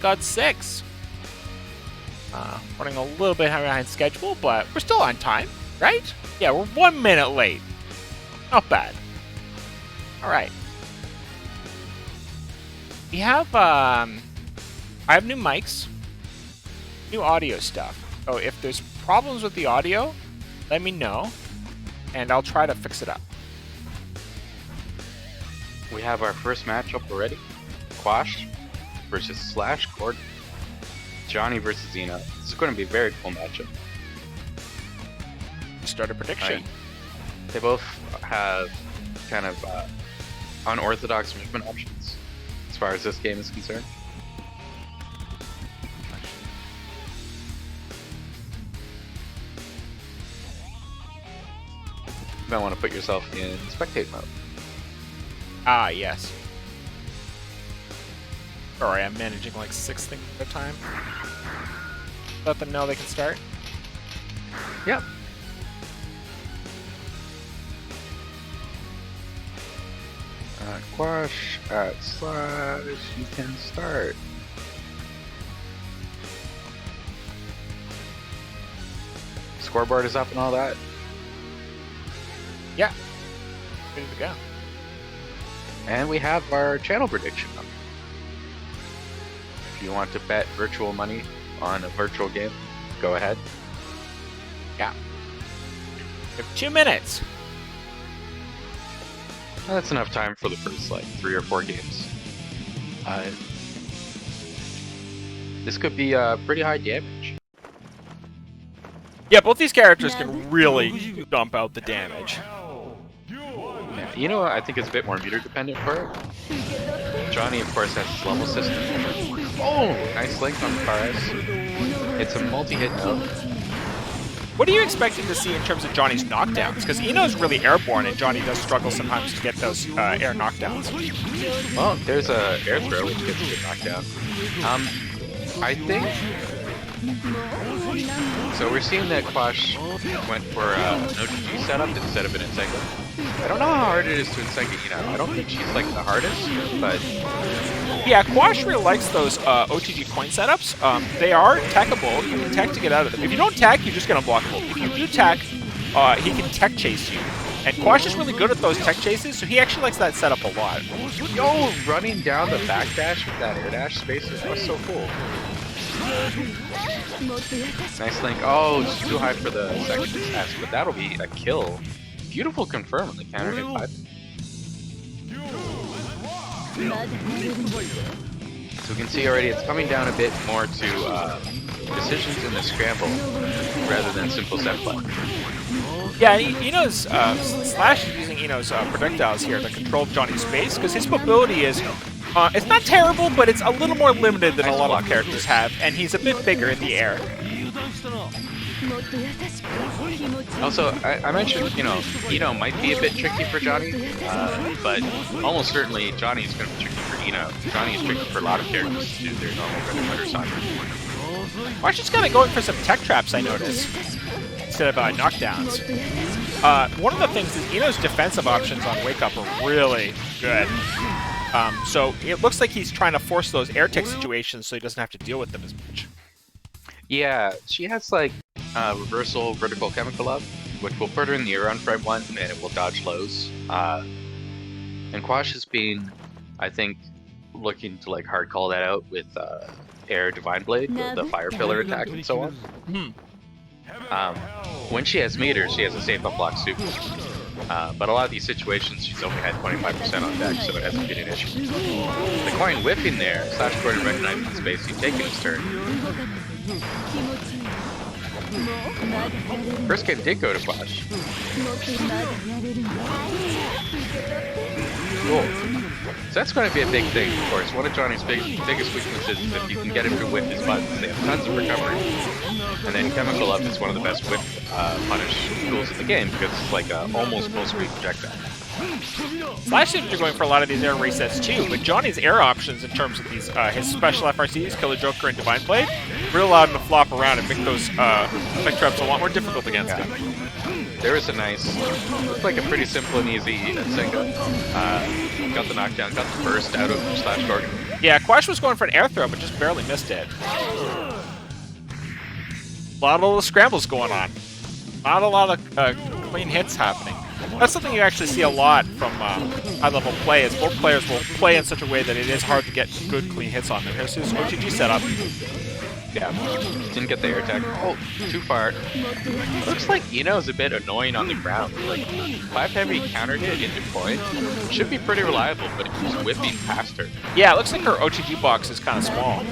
got 6. Running a little bit behind schedule, but we're still on time, right? Yeah, we're 1 minute late. Not bad. All right. We have, I have new mics, new audio stuff. So if there's problems with the audio, let me know, and I'll try to fix it up. We have our first matchup already. Quash versus SlashGordon. Johnny versus Eno. This is going to be a very cool matchup. Start a prediction. They both have kind of unorthodox movement options as far as this game is concerned. You might want to put yourself in spectate mode. Ah, yes. Sorry, I'm managing like 6 things at a time. Let them know they can start. Yep. Quash at Slash, you can start. Scoreboard is up and all that. Yeah. Ready to go. And we have our channel prediction up. If you want to bet virtual money on a virtual game, go ahead. Yeah. We have 2 minutes. That's enough time for the first, like, 3 or 4 games. This could be pretty high damage. Yeah, both these characters can really dump out the damage. Yeah, you know what I think is a bit more meter dependent for it? Johnny, of course, has his level system. Oh! Nice link on the Paris. It's a multi-hit note. What are you expecting to see in terms of Johnny's knockdowns? Because Eno's really airborne, and Johnny does struggle sometimes to get those air knockdowns. Well, there's a air throw which gets a good knockdown. I think... So we're seeing that Quash went for an OTG setup instead of an Insenga. I don't know how hard it is to Insenga Eno. I don't think she's like the hardest, but... Yeah, Quash really likes those OTG coin setups. They are techable. You can tech to get out of them. If you don't tech, you just get unblockable. If you do tech, he can tech chase you. And Quash is really good at those tech chases, so he actually likes that setup a lot. Yo, running down the backdash with that air dash spacer, that was so cool. Nice link. Oh, it's too high for the second test, but that'll be a kill. Beautiful confirm on the counter hit 5. So we can see already it's coming down a bit more to decisions in the scramble rather than simple set play. Yeah, Eno's Slash is using Eno's projectiles here to control Johnny's space because his mobility is it's not terrible, but it's a little more limited than a lot of characters have, and he's a bit bigger in the air. Also, I mentioned, you know, Eno might be a bit tricky for Johnny, but almost certainly Johnny is going to be tricky for Eno. Johnny is tricky for a lot of characters to do their normal bread and butter soccer. Quash is kind of going for some tech traps, I noticed, instead of knockdowns. One of the things is Eno's defensive options on Wake Up are really good. So it looks like he's trying to force those air tech situations so he doesn't have to deal with them as much. Yeah, she has like reversal vertical chemical up, which will put her in the air on frame 1 and it will dodge lows. And Quash has been, I think, looking to like hard call that out with air Divine Blade, the fire pillar attack and so on. When she has meters, she has a safe up block super. But a lot of these situations, she's only had 25% on deck, so it hasn't been an issue. The coin whiffing there, SlashGordon recognizing the space he's taking his turn. First game did go to Quash. Cool. So that's going to be a big thing, of course. One of Johnny's biggest weaknesses is if you can get him to whiff his buttons. They have tons of recovery. And then Chemical Up is one of the best whip punish tools in the game because it's like a almost full screen projectile. Slash seems to be going for a lot of these air resets too, but Johnny's air options in terms of these his special FRCs, Killer Joker and Divine Blade, really allowed him to flop around and make those effect traps a lot more difficult against him. There was a nice, looked like a pretty simple and easy Senga. Got the knockdown, got the burst out of SlashGordon. Yeah, Quash was going for an air throw, but just barely missed it. A lot of little scrambles going on. Not a lot of clean hits happening. That's something you actually see a lot from high-level play, is both players will play in such a way that it is hard to get good, clean hits on them. Here's his OTG setup. Yeah, didn't get the air tag. Oh, too far. Looks like Ino's a bit annoying on the ground. Like, 5 heavy counter hit into point should be pretty reliable, but it keeps whipping past her. Yeah, it looks like her OTG box is kind of small.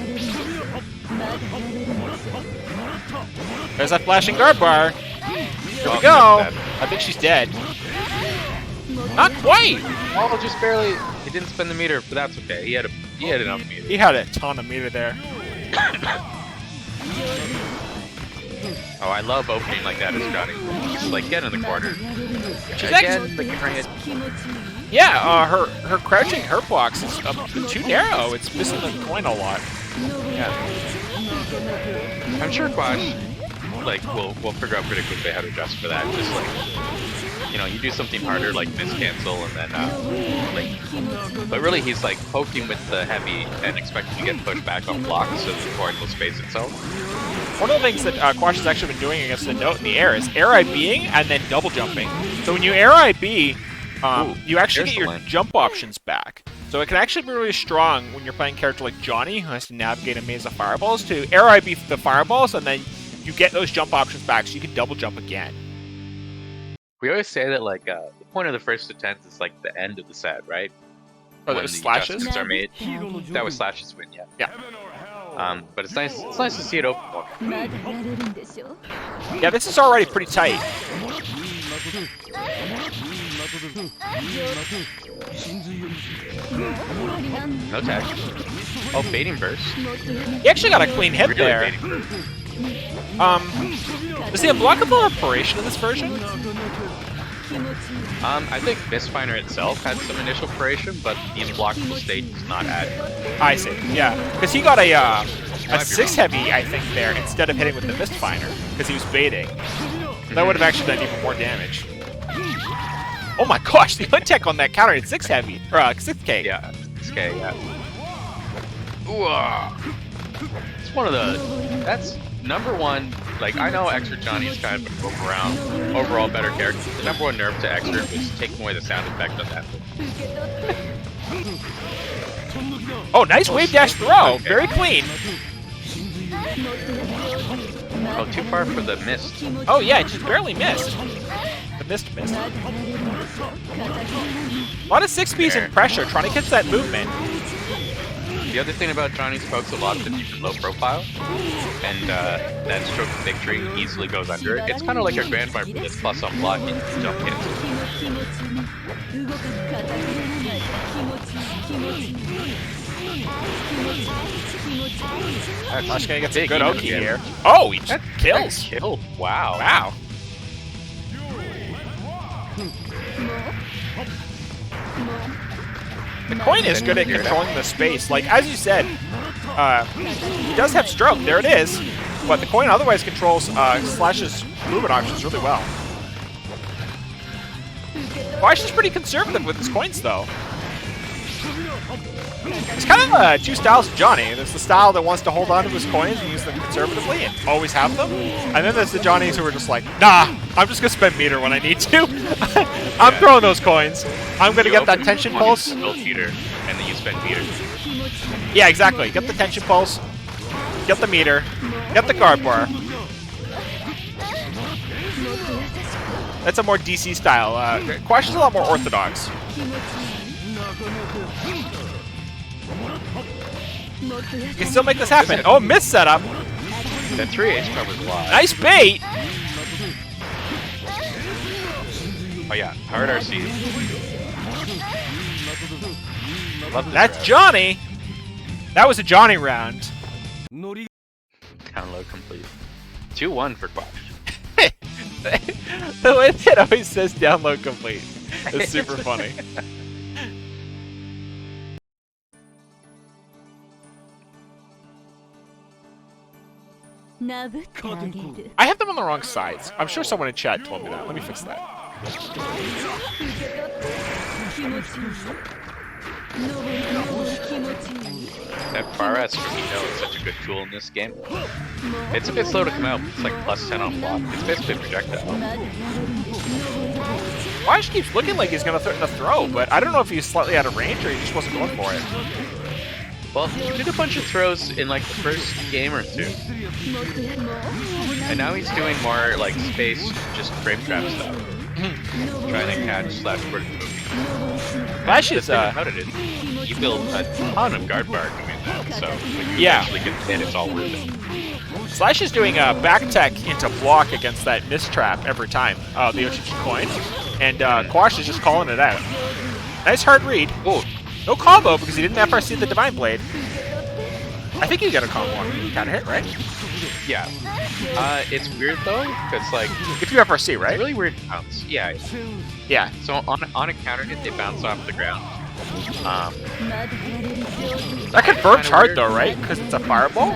There's that flashing guard bar. Here we go. I think she's dead. Not quite. Oh, just barely. He didn't spend the meter, but that's okay. He had enough meter. He had a ton of meter there. Oh, I love opening like that as Johnny. Just like get in the corner. She's Again, like it. Yeah, her crouching hurt box is too narrow. It's missing the coin a lot. Yeah. I'm sure Quash, like, we'll figure out pretty quickly how to adjust for that. Just like, you know, you do something harder like miss cancel and then like, but really he's like poking with the heavy and expecting to get pushed back on blocks so the coin will space itself. One of the things that Quash has actually been doing against the note in the air is air IBing and then double jumping. So when you air IB, you actually get your jump options back. So it can actually be really strong when you're playing a character like Johnny, who has to navigate a maze of fireballs, to air IB the fireballs, and then you get those jump options back so you can double jump again. We always say that, like, the point of the first attempts is, like, the end of the set, right? Oh, that was slashes? Adjustments are made. That was slashes win, yeah. Yeah. But it's nice to see it open more. Yeah, this is already pretty tight. No tag. Oh, baiting burst. He actually got a clean hit Really there. baiting burst. Is the unblockable operation in this version? I think Mistfinder itself had some initial paration, but the unblockable state does not add. I see, yeah. Because he got a 6 heavy, I think, there, instead of hitting with the Mistfinder, because he was baiting. That would have actually done even more damage. Oh my gosh, the untech on that counter hit 6 heavy, or 6k. Yeah, 6k, yeah. Ooh, it's one of the, that's number one, like, I know Extra Johnny is kind of an overall better character. The number one nerf to Extra was taking away the sound effect on that. Oh, nice wave dash throw, okay. Very clean. Oh, too far for the mist. Oh yeah, just barely missed. The missed. A lot of 6Bs in pressure, trying to catch that movement. The other thing about Johnny's pokes, a lot of it's low profile, and that stroke of victory easily goes under it. It's kind of like a Grand Viper that's plus on block and jump cancel. Quash gonna get some good Oki here. Oh, he just kills. Killed. Wow. Wow. The coin is good at controlling the space. Like, as you said, he does have stroke. There it is. But the coin otherwise controls Slash's movement options really well. Quash is pretty conservative with his coins, though. It's kind of two styles of Johnny. There's the style that wants to hold on to his coins and use them conservatively and always have them. And then there's the Johnnies who are just like, nah, I'm just going to spend meter when I need to. I'm throwing those coins. I'm going to get that tension pulse. Meter, and then you spend meter. Yeah, exactly. Get the tension pulse, get the meter, get the guard bar. That's a more DC style. Quash is a lot more orthodox. You can still make this happen. Oh, miss setup. That 3H covers a lot. Nice bait. Oh yeah, hard RC. That's Johnny. That was a Johnny round. Download complete. 2-1 for Quash. The way it always says download complete. It's super funny. I have them on the wrong sides. I'm sure someone in chat told me that. Let me fix that. That bar S from Eno is such a good tool in this game. It's a bit slow to come out, but it's like +10 on block. It's basically a projectile. Quash keeps looking like he's gonna threaten a throw, but I don't know if he's slightly out of range or he just wasn't going for it. Well, he did a bunch of throws in like the first game or two. And now he's doing more like space, just frame trap stuff. Trying to catch SlashGordon moving. Quash is, about it is you build a ton of guard bar doing that, so when you actually get hit, it's all worth it. Slash is doing a back tech into block against that miss trap every time, the OTG coin, and Quash is just calling it out. Nice hard read. Oh, no combo because he didn't FRC the Divine Blade. I think you got a combo on counter hit, right? yeah. It's weird though, because like If you FRC, right? it's really weird bounce. Yeah. Yeah. So on a counter hit, they bounce off the ground. That converts kinda hard weird. though, right? Because it's a fireball.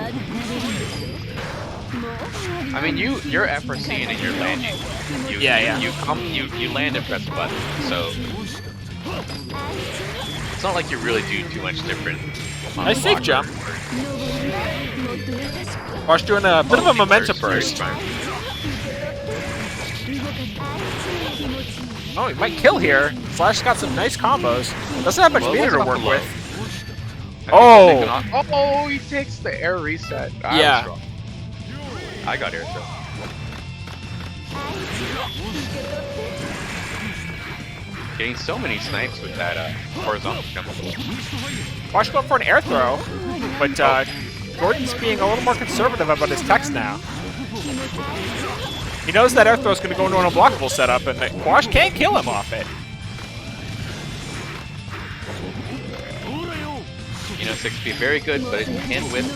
I mean, you're FRCing and you're landing. Yeah. You land and press the button, so it's not like you really do too much different. on Nice the safe block jump. or- Quash doing a bit of a momentum burst. Oh, he might kill here. Slash got some nice combos. Doesn't have much Well, it meter to wasn't work off the with. low. Oh! Oh, he takes the air reset. I Yeah. was wrong. I got air throw. Getting so many snipes with that horizontal chemical. Quash going for an air throw, but Gordon's being a little more conservative about his techs now. He knows that air throw is going to go into an unblockable setup, and that Quash can't kill him off it. You know, 6 be very good, but it can whip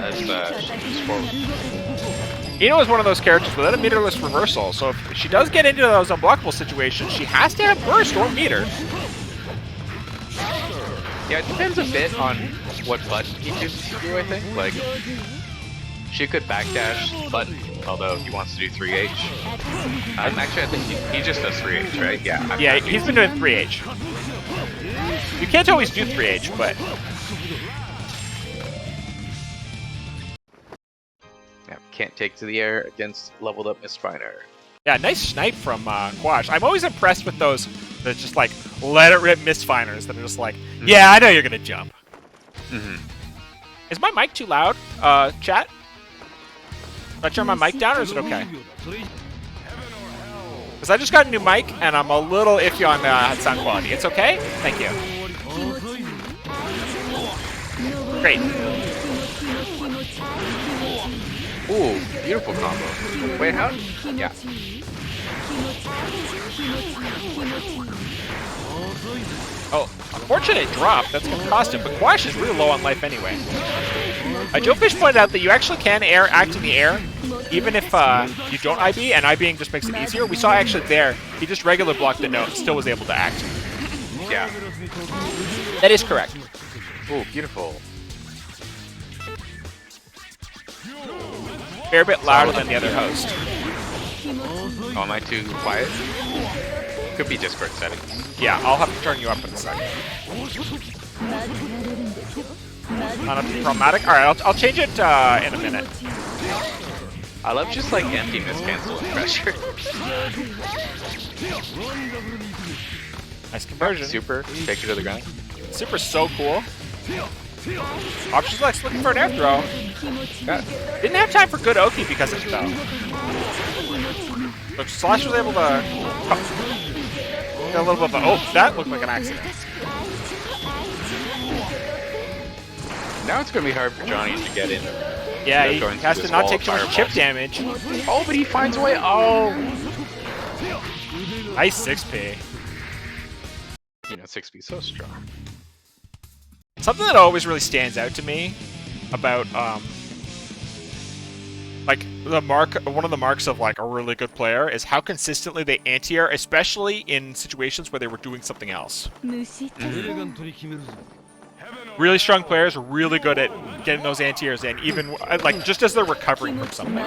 as forward. Eno is one of those characters without a meterless reversal, so if she does get into those unblockable situations, she has to have burst or meter. Yeah, it depends a bit on what button he chooses to do, I think. Like, she could backdash the button, although he wants to do 3H. Actually, I think he just does 3H, right? Yeah. Yeah, he's been doing 3H. You can't always do 3H, but... Yeah, can't take to the air against leveled up Mistfinder. Yeah, nice snipe from Quash. I'm always impressed with those that just like let it rip misfinders that are just like, yeah, I know you're gonna jump. Is my mic too loud, chat? Should I turn my mic down or is it okay? Because I just got a new mic and I'm a little iffy on sound quality. It's okay? Thank you. Great. Ooh, beautiful combo. Wait, how? Yeah. Oh, unfortunate drop. That's going to cost him, but Quash is really low on life anyway. Joe Fish pointed out that you actually can act in the air, even if you don't IB, and IBing just makes it easier. We saw actually there, he just regular blocked the note and still was able to act. Yeah. That is correct. Ooh, beautiful. Fair bit louder than the other host. Oh, am I too quiet? Could be Discord settings. Yeah, I'll have to turn you up in a second. Not up to chromatic? Alright, I'll change it in a minute. I love just like empty miscancel and pressure. Nice conversion. Super, take it to the ground. Super's so cool. Options Lex looking for an air throw. Didn't have time for good Oki because of it though. But Slash was able to get a little bit of a, oh, that looked like an accident. Now it's gonna be hard for Johnny to get in. Yeah, he going has through to this not wall take of too much chip fireballs. damage. Oh, but he finds a way. Oh, Nice 6P. you know, 6B so strong. Something that always really stands out to me about like one of the marks of like a really good player is how consistently they anti-air, especially in situations where they were doing something else. Really strong players are really good at getting those anti-airs in, even like just as they're recovering from something.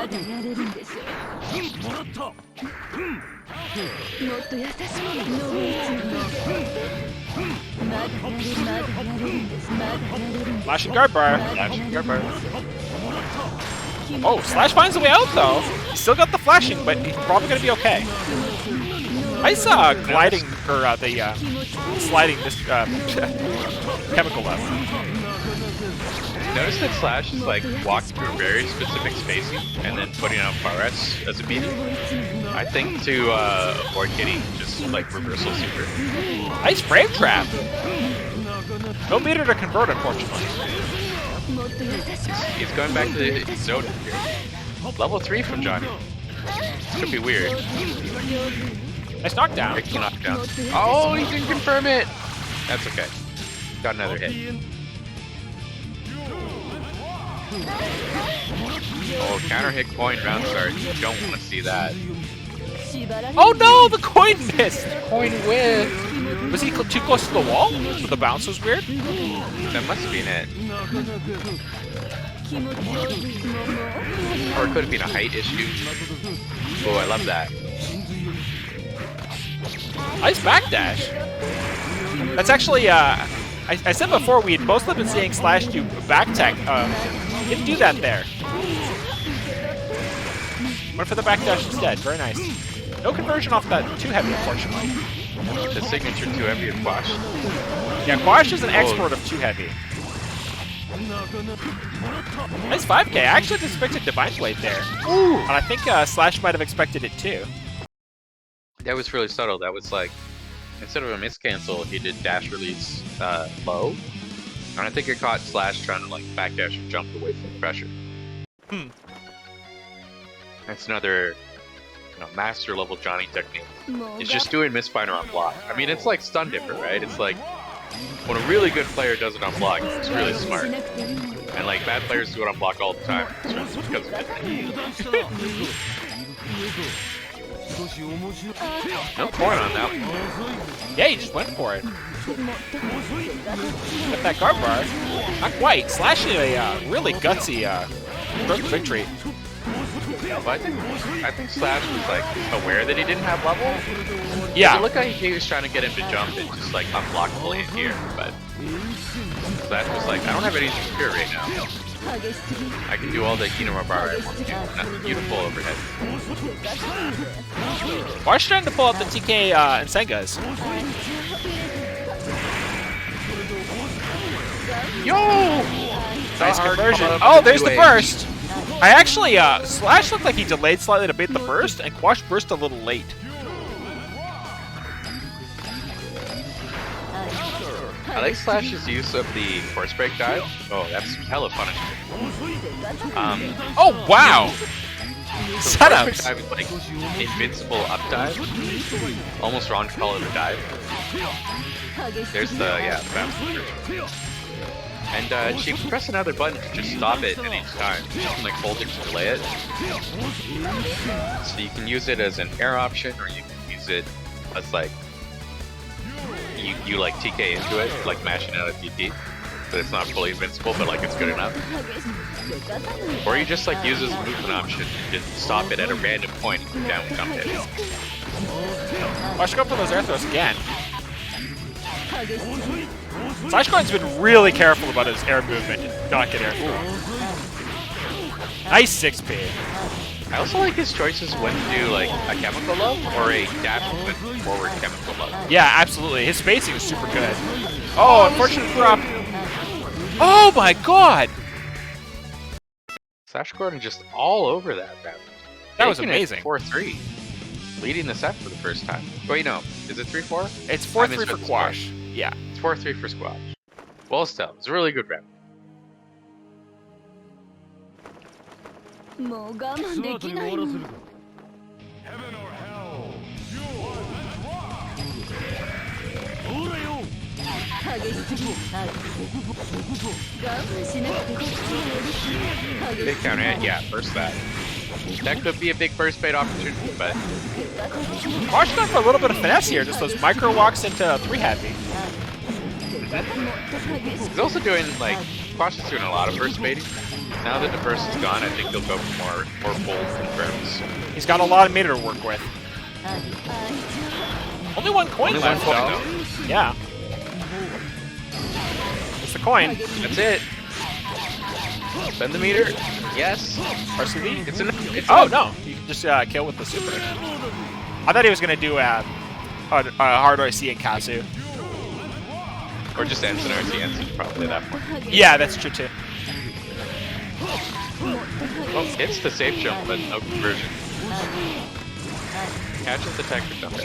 Flashing guard bar. Oh, Slash finds a way out though. He's still got the flashing, but he's probably gonna be okay. Nice gliding or the sliding this chemical left. Notice that Slash is like walking through very specific spacing and then putting out Paras as a beating. I think to avoid getting just like reversal super. Nice frame trap. No meter to convert, unfortunately. He's going back to the zone here. Level 3 from Johnny. Should be weird. Nice knockdown. Big knockdown. Oh, he didn't confirm it! That's okay. Got another hit. Oh, counter hit coin bounce art. You don't want to see that. Oh no, the coin missed! Coin whiff! Was he too close to the wall? So the bounce was weird? That must have been it. Or it could have been a height issue. Oh, I love that. Nice backdash. That's actually, I said before we had mostly been seeing Slash do back tech. Didn't do that there. Went for the backdash instead. Very nice. No conversion off that too heavy, unfortunately. The signature too heavy of Quash. Yeah, Quash is an expert of too heavy. Nice 5K. I actually expected Divine Blade there. Ooh! And I think Slash might have expected it too. That was really subtle. That was like, instead of a miscancel, he did dash release low. And I think it caught Slash trying to like backdash and jump away from the pressure. That's another master level Johnny technique. It's just doing misfire on block. I mean, it's like stun dipper, right? It's like when a really good player does it on block, it's really smart. And like bad players do it on block all the time. It's because of it. No point on that one. Yeah, he just went for it. Got that guard bar. Not quite. Slash is a really gutsy victory. But I think Slash was like aware that he didn't have level. Yeah. Look how he was trying to get him to jump and just like unblockable in here, but Slash was like, I don't have anything secure right now. I can do all the Kinoma bar I want to do. Not beautiful overhead. Quash trying to pull out the TK and Sengas. Yo! Nice conversion. Oh, there's the burst. I actually, Slash looked like he delayed slightly to bait the burst, and Quash burst a little late. I like Slash's use of the force break dive. Oh, that's hella punishment. Oh, wow! So Setups! dive is like invincible up dive. Almost wrong to call it a dive. There's the, yeah, the bounce. And she can press another button to just stop it at each time. You can like hold it to delay it. So you can use it as an air option, or you can use it as like you like TK into it, like mashing out a TP. So it's not fully invincible, but like it's good enough. Or you just like use it as a movement option and just stop it at a random point and down jump it. Watch go for those air throws again. SlashGordon's been really careful about his air movement and not get air thrown. Nice 6P. I also like his choices when to do like a chemical love or a dash with forward chemical love. Yeah, absolutely. His spacing is super good. Oh, unfortunate drop. Oh my god! SlashGordon just all over that round. That was amazing. 4-3. Leading the set for the first time. Wait, no. Is it 3-4? It's 4-3 for Quash. Yeah. It's 4-3 for Squash. Well, still, it's a really good round. Big counter hit, yeah, burst that. That could be a big burst bait opportunity, but Quash going for a little bit of finesse here, just those micro walks into 3 heavy. he's also doing like Quash is doing a lot of burst baiting. Now that the burst is gone, I think he'll go for more full confirms. He's got a lot of meter to work with. Only one coin Only one left, coin, though. though. Yeah. It's the coin. That's it. Spend the meter. Yes. RCV? It's enough. It's Oh, enough. no. You can just kill with the super. I thought he was going to do a hard RC and Kazu. Or just ends in RC probably at that point. Yeah, that's true, too. Oh, hits the safe jump, but no conversion. Catches the tech jump.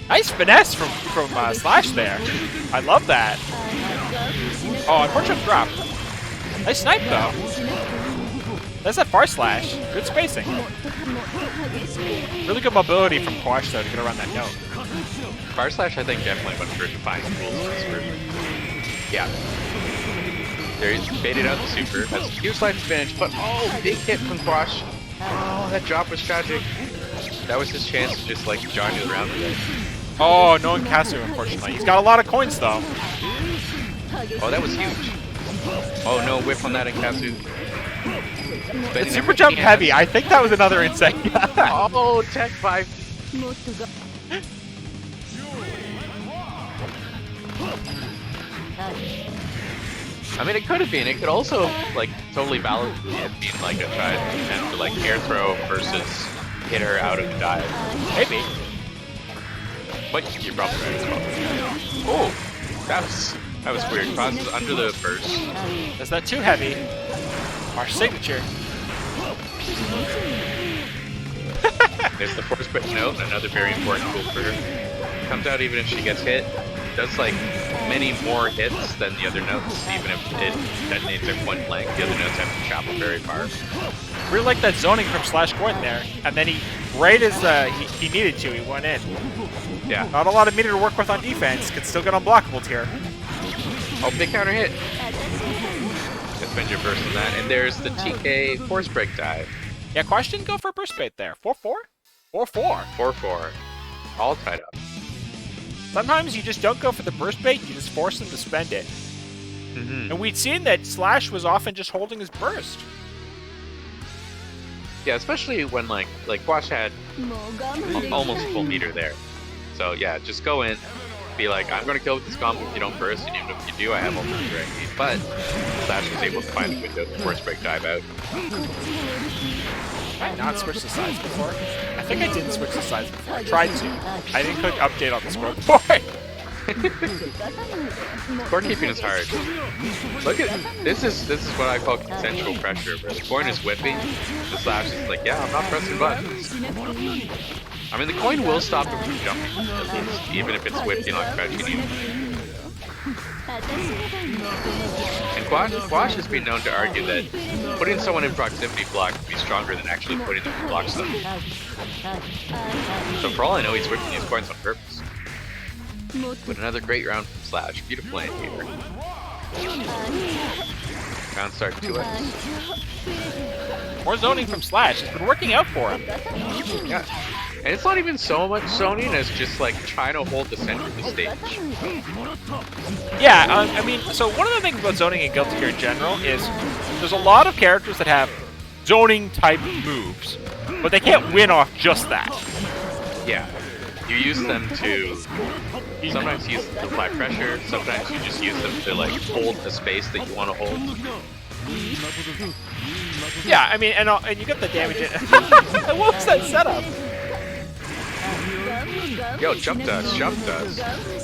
Nice finesse from Slash there. I love that. Oh, unfortunate drop. Nice snipe, though. That's that far slash. Good spacing. Really good mobility from Quash, though, to get around that note. Far slash, I think, definitely went for defining rules in this version. Yeah. There he's baited out the super. Has a huge life advantage, but oh, big hit from Quash. Oh, that drop was tragic. That was his chance to just like jog it around with it. Oh, no one Kazu, unfortunately. He's got a lot of coins, though. Oh, that was huge. Oh no, whip on that in Kazu. It's super jump heavy. I think that was another insect. Oh, tech 5. I mean, it could have been. It could also, like, totally balance it being like a try and for like air throw versus hit her out of the dive. Maybe. But you're probably right as well. Oh, that was weird. Crosses under the burst. Is that too heavy? Our signature. There's the force break note, another very important tool for her. Comes out even if she gets hit. Does like many more hits than the other notes, even if it detonates at point blank. The other notes have to travel very far. Really like that zoning from SlashGordon there. And then he, right as he needed to, he went in. Yeah. Not a lot of meter to work with on defense. Could still get unblockables here. Oh, big counter hit. Spend your burst on that. And there's the TK force break dive. Yeah, Quash didn't go for burst bait there. 4-4? 4-4. 4-4. All tied up. Sometimes you just don't go for the burst bait, you just force them to spend it. And we'd seen that Slash was often just holding his burst. Yeah, especially when like Quash had almost full meter there. So yeah, just go in, be like, I'm gonna kill with this combo if you don't burst, and even if you do, I have all the meter I need. But Slash was able to find a window to force break dive out. Did I not switch the sides before? I think I didn't switch the sides before. I tried to. I didn't click update on the scoreboard. Scorekeeping is hard. Look at this is what I call consensual pressure, where the coin is whipping, the Slash is like, yeah, I'm not pressing buttons. I mean, the coin will stop him from jumping, at least, even if it's whipping on crouching you. And Quash has been known to argue that putting someone in proximity block can be stronger than actually putting them in block stuff. So for all I know, he's whipping these coins on purpose. But another great round from Slash. Beautiful end here. Round start 2x. More zoning from Slash. It's been working out for him. Yeah. And it's not even so much zoning as just like trying to hold the center of the stage. Yeah, I mean, so one of the things about zoning in Guilty Gear in general is there's a lot of characters that have zoning type moves, but they can't win off just that. Yeah. You use them to sometimes use them to apply pressure, sometimes you just use them to like hold the space that you want to hold. Yeah, I mean, and you get the damage in. What was that setup? Yo, jump dust, jump dust.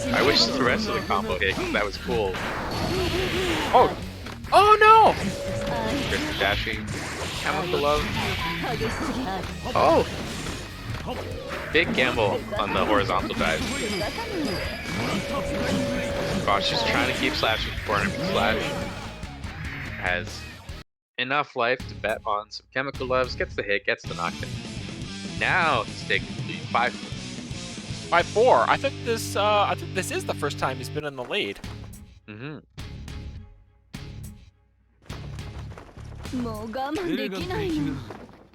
I wish the rest of the combo hit, because that was cool. Oh. Oh no! Chris dashing. Chemical love. Oh! Big gamble on the horizontal dive. Quash just trying to keep Slash in the corner, but Slash has enough life to bet on some chemical loves, gets the hit, gets the knockdown. Now he's taking the lead 5-4. 5-4. I think this is the first time he's been in the lead. Mm-hmm.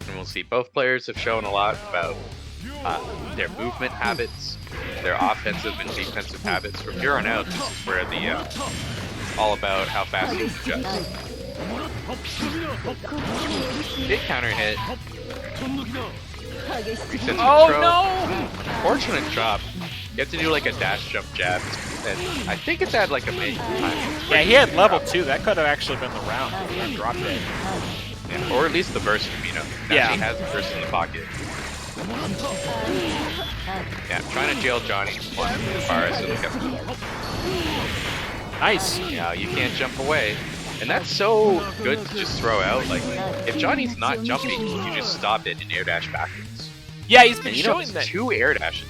And we'll see both players have shown a lot about their movement habits, their offensive and defensive habits. From here on out, this is where the all about how fast you can adjust. Big counter hit. Resets Oh control. no! Fortunate drop. You have to do like a dash jump jab. And I think it's at like a mid time. Yeah, he had level 2. That could have actually been the round if he dropped it. Yeah, or at least the burst from Eno. Yeah. He has the burst in the pocket. Yeah, I'm trying to jail Johnny as far as it goes. Nice. Yeah, you can't jump away. And that's so good to just throw out. Like, if Johnny's not jumping, you just stop it and air dash backwards. Yeah, he's been And you know, showing it's that. 2 air dashes.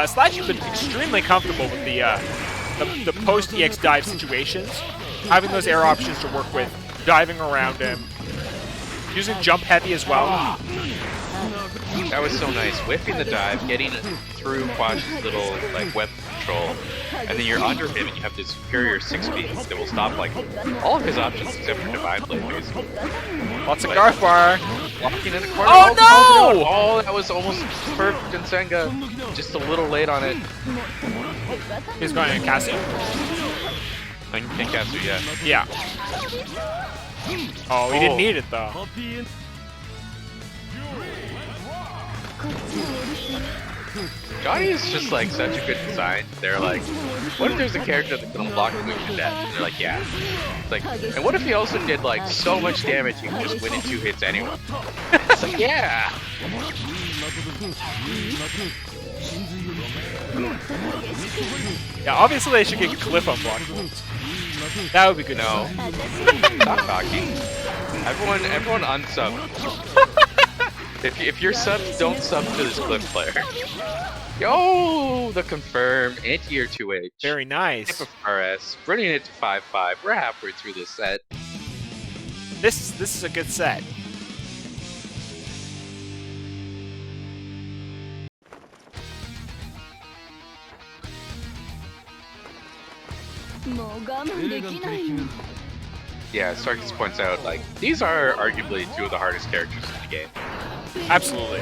Slash has been extremely comfortable with the post EX dive situations, having those air options to work with, diving around him, using jump heavy as well. That was so nice. Whipping the dive, getting it through Quash's little like web control, and then you're under him and you have this superior 6-speed that will stop like all of his options except for Divine Blade basically. Lots of Garth Bar. Walking in the corner. Oh no! Oh, that was almost perfect in Senga. Just a little late on it. He's going to Cassie. In Kasu, yeah. Yeah. Oh, he didn't need it though. Johnny is just like such a good design. They're like, what if there's a character that can block the move to death? And they're like, yeah. It's like, and what if he also did like so much damage he can just win in 2 hits anyway? It's like, yeah. Yeah, obviously they should get Cliff unblocked moves. That would be good. No. Stop talking. Everyone unsub. If you're subbed, don't sub to this Cliff player. Yo, the confirm anti-air 2H. Very nice. Tip of RS, bringing it to 5-5. We're halfway through this set. This is a good set. Yeah, Sarkis points out, like, these are arguably 2 of the hardest characters in the game. Absolutely.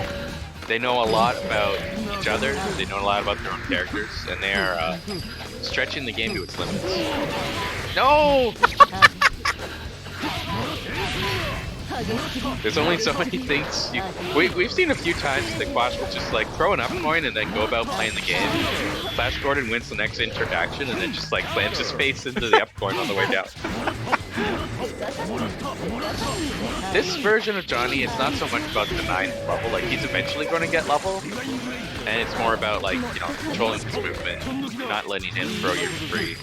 They know a lot about each other, they know a lot about their own characters, and they are stretching the game to its limits. No! There's only so many things we've seen a few times that Quash will just like throw an up coin and then go about playing the game. SlashGordon wins the next interaction and then just like slams his face into the up coin on the way down. This version of Johnny is not so much about denying his level, like he's eventually going to get level, and it's more about like, you know, controlling his movement, not letting him throw you for free.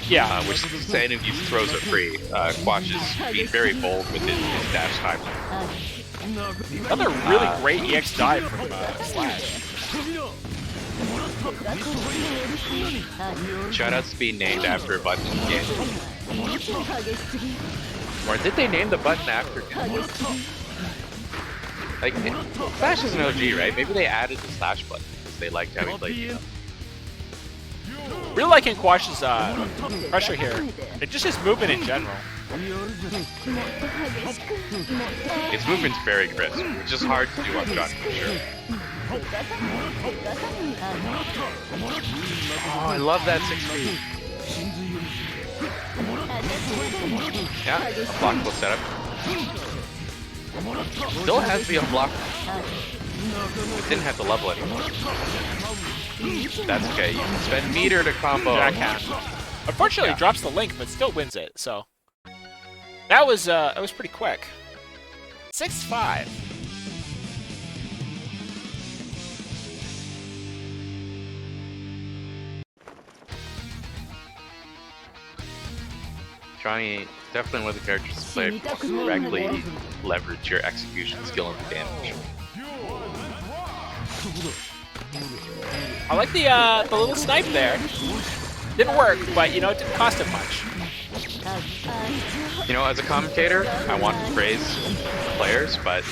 Yeah. Which is saying if these throws are free. Quash is being very bold with his dash timeline. Another really great EX dive from Slash. Shoutouts to being named after a button in the game. Or did they name the button after him? Like, Slash is an OG, right? Maybe they added the Slash button because they liked how he played, you know? Really liking Quash's pressure here, and just his movement in general. His movement's very crisp, which is hard to do on Johnny for sure. Oh, I love that 6-speed. Yeah, unblockable setup. Still has the unblocked. It didn't have to level anymore. That's okay, you can spend meter to combo. Jackhand. Unfortunately, he drops the link, but still wins it, so. That was pretty quick. 6-5. Johnny, definitely one of the characters to play correctly, leverage your execution skill and damage. I like the little snipe there. Didn't work, but you know, it didn't cost him much. You know, as a commentator, I want to praise players, but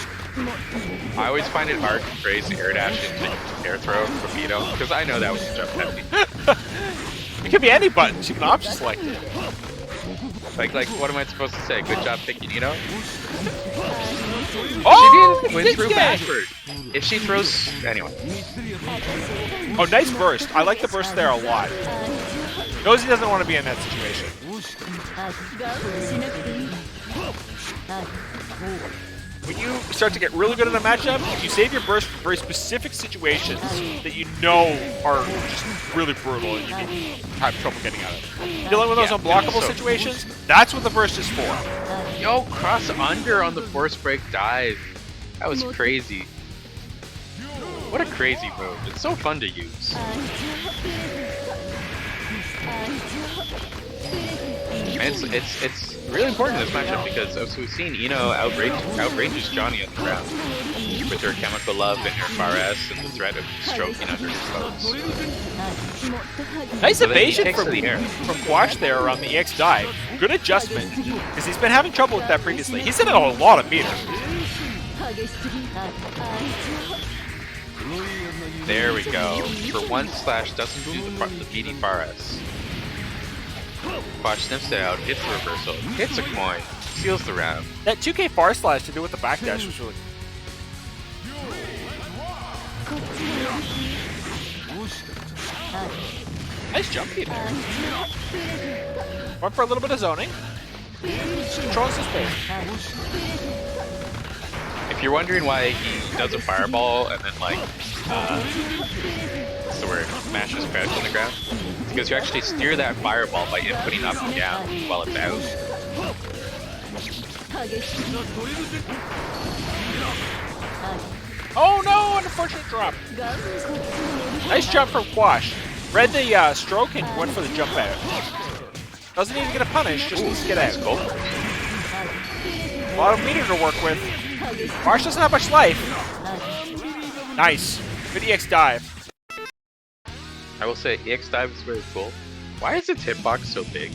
I always find it hard to praise the air dash into air throw from Eno, because I know that was a jump heavy. It could be any buttons, you can option select it. Like, what am I supposed to say? Good job picking Eno? Oh, she didn't win through backward. If she throws, anyway. Oh, nice burst. I like the burst there a lot. Knows he doesn't want to be in that situation. When you start to get really good at a matchup, you save your burst for very specific situations that you know are just really brutal and you can have trouble getting out of. Dealing with those unblockable situations, that's what the burst is for. Yo, cross under on the force break dive. That was crazy. What a crazy move. It's so fun to use. And it's really important in this matchup because as we've seen, outrageous Johnny at the round with her chemical love and her far S and the threat of stroking under his foes. Nice evasion from Quash there around the EX dive. Good adjustment because he's been having trouble with that previously. He's hitting a lot of meter. There we go. For one, Slash doesn't do the beating far S. Quash sniffs it out, hits the reversal, hits a coin, seals the round. That 2K far slash to do with the backdash was really nice jump there. Went for a little bit of zoning. Controls his pace. If you're wondering why he does a fireball and then like, what's the word, smashes crouch on the ground, it's because you actually steer that fireball by inputting up and down while it bows. Oh no, an unfortunate drop. Nice jump from Quash. Read the stroke and went for the jump out. Doesn't even get a punish, just needs to get out. Cool. A lot of meter to work with. Quash doesn't have much life. Nice. Good EX dive. I will say EX dive is very cool. Why is its hitbox so big?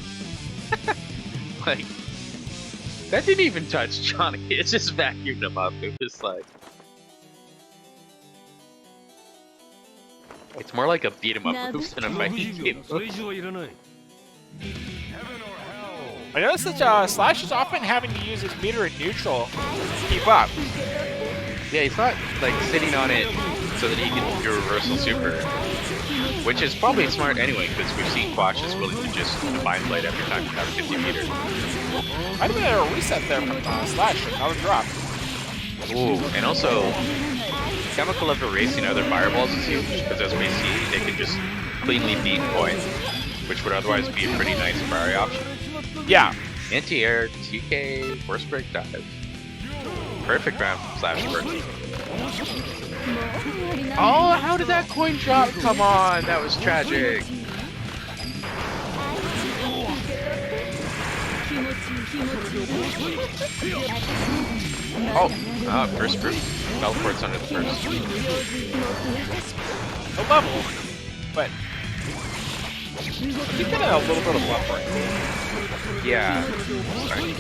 Like, that didn't even touch Johnny. It just vacuumed him up. It was like... It's more like a beat 'em up move than a fighting game move. I noticed that Slash is often having to use his meter in neutral to keep up. Yeah, he's not like sitting on it so that he can do a reversal super. Which is probably smart anyway, because we've seen Quash is willing to just combine blade every time you have 50 meters. Might have been a reset there from Slash, another drop. Ooh, and also, chemical of erasing other fireballs is huge, because as we see, they can just cleanly beat points, which would otherwise be a pretty nice Ferrari option. Yeah. Anti-air, TK, force break dive. Perfect round from SlashGordon. Oh, how did that coin drop? Come on, that was tragic. Oh, first group. Teleports under the first. A level, but he's got a little bit of buffer. Yeah. Sorry.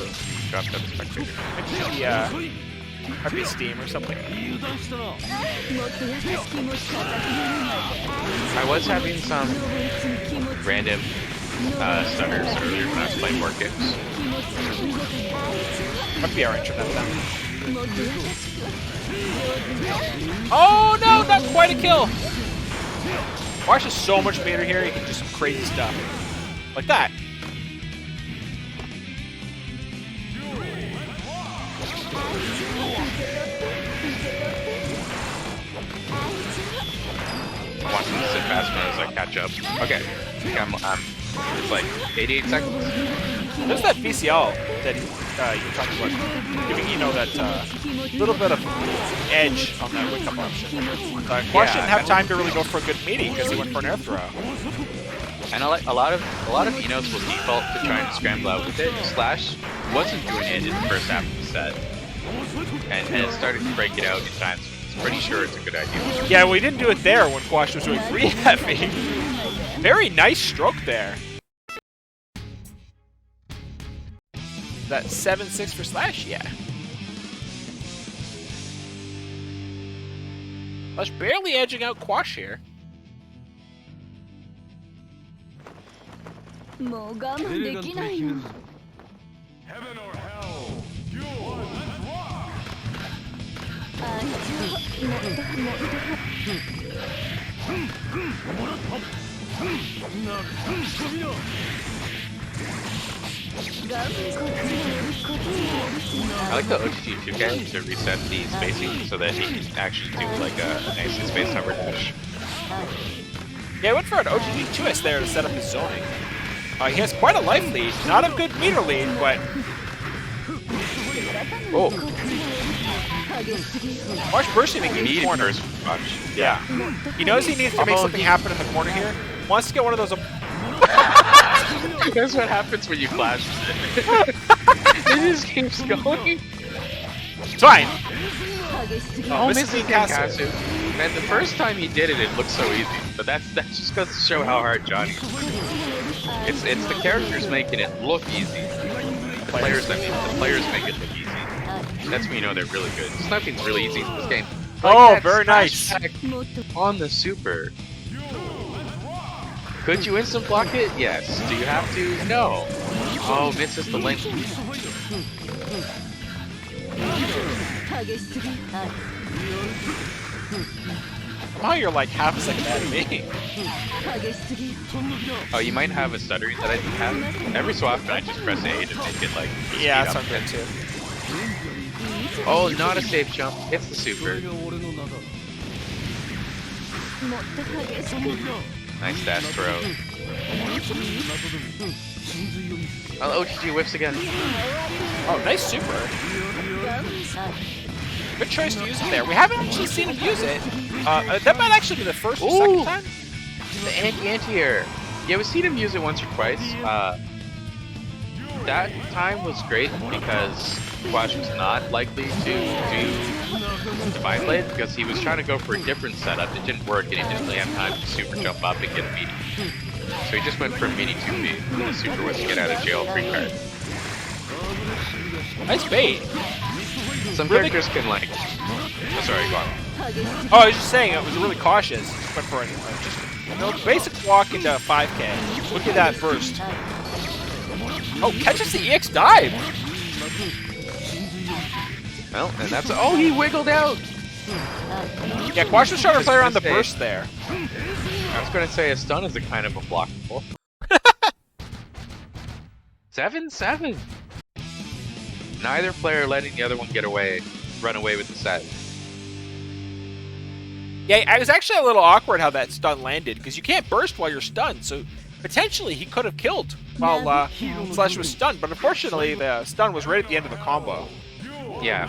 Dropped out the spectator. Maybe might be Steam or something. I was having some random stutters earlier when I was playing board games. Might be our internet then. Oh no, not quite a kill! Quash has so much meter here, he can do some crazy stuff. Like that. Watching this sit fast as I catch up. Okay, I think I'm it's like 88 seconds. There's that VCL that you were talking about, giving that little bit of edge on that wake up option. Quash didn't have time to really go for a good meeting because he went for an air throw. And a lot of Enos will default to trying to scramble out with it. Slash wasn't doing it in the first half of the set, and it started to break it out in time. So it's pretty sure it's a good idea. Yeah, well, he didn't do it there when Quash was doing free heavy. Very nice stroke there. That 7-6 for Slash, yeah. Slash barely edging out Quash here. Heaven or hell, you rock! I like the OTG 2K to reset the spacing so that he can actually do like a nice space hover dash. Yeah, I went for an OTG 2S there to set up his zoning. He has quite a life lead, not a good meter lead, but... Oh! Quash bursting to get corner. Yeah. He knows he needs to make something happen in the corner here. Wants to get one of those... That's what happens when you flash it. It just keeps going. It's fine. Oh, misses Kasu. Man, the first time he did it, it looked so easy. But that's just goes to show how hard Johnny is. It's the characters making it look easy. The players make it look easy. That's when you know they're really good. Nothing's really easy in this game. Oh, very nice. On the super. Could you instant block it? Yes. Do you have to? No. Oh, misses the link. Somehow you're like half a second ahead of me. Oh, you might have a stuttering that I didn't have. Every so often I just press A to make it like... Yeah, that's what I'm good too. Oh, not a safe jump. It's the super. Nice dash throw. Oh, OTG whiffs again. Oh, nice super. Good choice to use it there. We haven't actually seen him use it. That might actually be the first or second time. The anti-air. Yeah, we've seen him use it once or twice. That time was great because Quash was not likely to do Divine Blade because he was trying to go for a different setup. It didn't work and he didn't really have time to super jump up and get a meaty. So he just went for a mini 2B. The super was to get out of jail free card. Nice bait. Some characters can like... Oh, sorry, go on. Oh, I was just saying, it was really cautious. Went for just basic walk into 5K. Look at that burst. Oh, catches the EX dive! Well, and that's... Oh, he wiggled out! Yeah, Quash was trying to play around the burst there. I was going to say a stun is a kind of a blockable. 7-7! Neither player letting the other one run away with the set. Yeah, it was actually a little awkward how that stun landed, because you can't burst while you're stunned, so potentially he could have killed while Slash was stunned, but unfortunately the stun was right at the end of the combo. Yeah.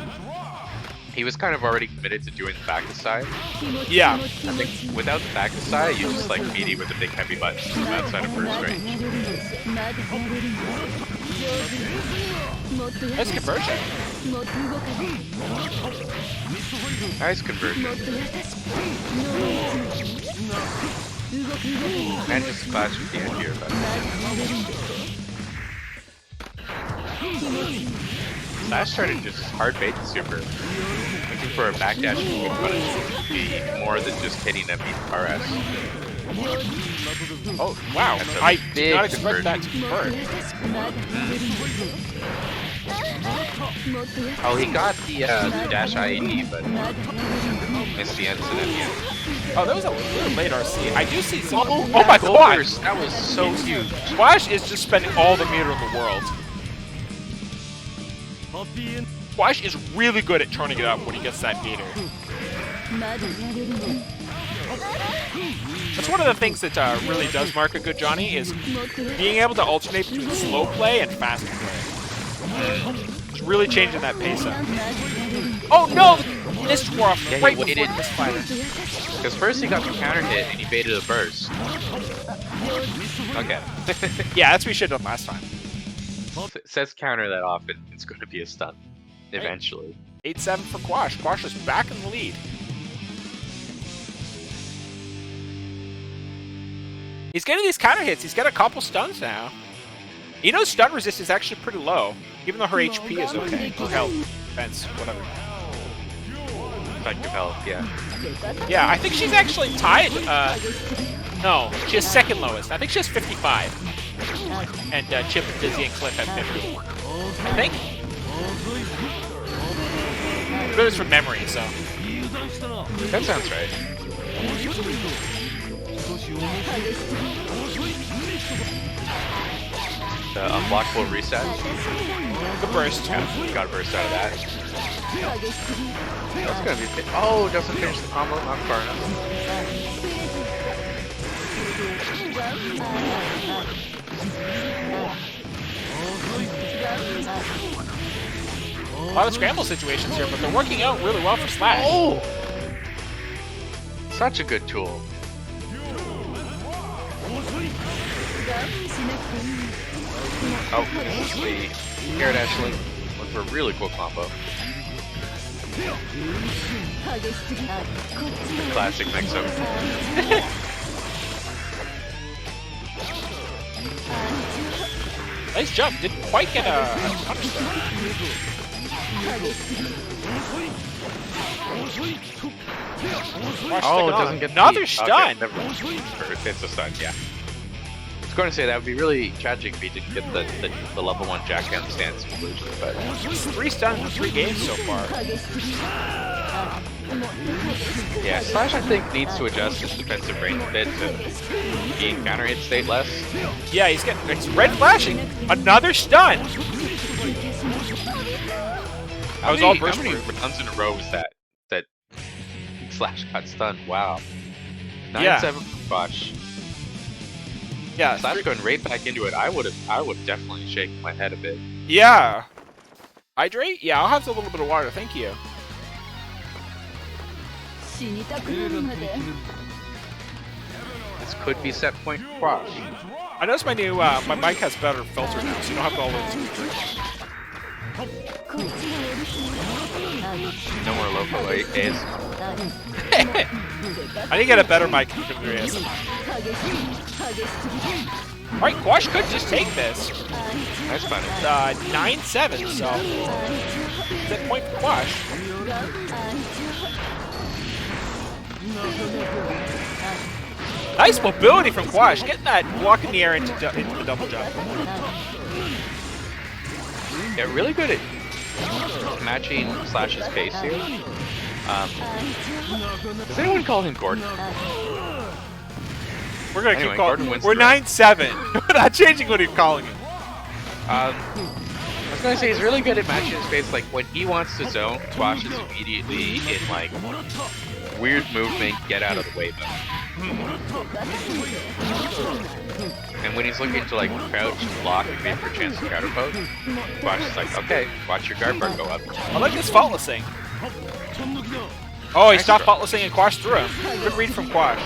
He was kind of already committed to doing the back side. Yeah. I think without the back side, you just like meaty with a big heavy button outside of burst range. Nice conversion. Nice conversion. And just Clash with the end here, but... Slash tried to just hard bait the super. Looking for a backdash move, but it would be more than just hitting a beat RS. Oh, wow. I did not expect that to convert. Oh, he got the dash IAD, but missed the instant at the end. Oh, that was a little late RC. I do see some... Oh my god! That was so huge. Quash is just spending all the meter in the world. Quash is really good at turning it up when he gets that meter. That's one of the things that really does mark a good Johnny, is being able to alternate between slow play and fast play. It's really changing that pace up. Oh no! Missed Dwarf right before this fighter. Because first he got the counter hit and he baited a burst. Okay. Yeah, that's what we should have done last time. If it says counter that often, it's going to be a stun. Eventually. 8-7 for Quash. Quash is back in the lead. He's getting these counter hits. He's got a couple stuns now. Ino's stun resist is actually pretty low, even though her HP is okay. Or health, defense, whatever. Effective health, yeah. Yeah, I think she's actually tied. No, she has second lowest. I think she has 55. And Chip, Dizzy, and Cliff have 50. I think. But it's from memory, so. That sounds right. The unblockable reset. The burst. Got a burst out of that. That's gonna be. Oh, doesn't finish the combo. Not far enough. A lot of scramble situations here, but they're working out really well for Slash. Oh! Such a good tool. Oh, this is the air dash link. Went for a really cool combo. Classic mix-up. Nice jump. Didn't quite get a punch there. Oh, it doesn't get another the, stun. Okay, never mind. It's a stun, yeah. I was going to say that would be really tragic if he didn't get the level 1 jackdown stance conclusion, but 3 stuns in 3 games so far. Yeah, Slash I think needs to adjust his defensive range a bit to be in counter hit state less. Yeah, it's red flashing. Another stun. That was all burst How many proof. rounds in a row was that Slash got stunned? Wow. 9-7 Yeah. for Quash. Yeah. Slash going right back into it. I would definitely shake my head a bit. Yeah. Hydrate? Yeah, I'll have a little bit of water. Thank you. This could be set point for Quash. I noticed my new my mic has better filter now, so you don't have to all those speakers. No more local AS. I need to get a better mic for the ASMR. Alright, Quash could just take this. Nice punish. 9-7, so set point for Quash. Nice mobility from Quash, getting that block in the air into the double jump. Yeah, really good at matching Slash's pace here. Does anyone call him Gordon? We're gonna Anyway, keep calling. Gordon wins We're the round. 9-7. We're not changing what he's calling him. I was gonna say he's really good at matching his pace. Like when he wants to zone, Quash is immediately in like weird movement, get out of the way mode. And when he's looking to like crouch and block and wait for a chance to counter poke, Quash is like, okay, watch your guard bar go up. I like this faultlessing. Oh, he Nice stopped throw. faultlessing and Quash through him. Good read from Quash.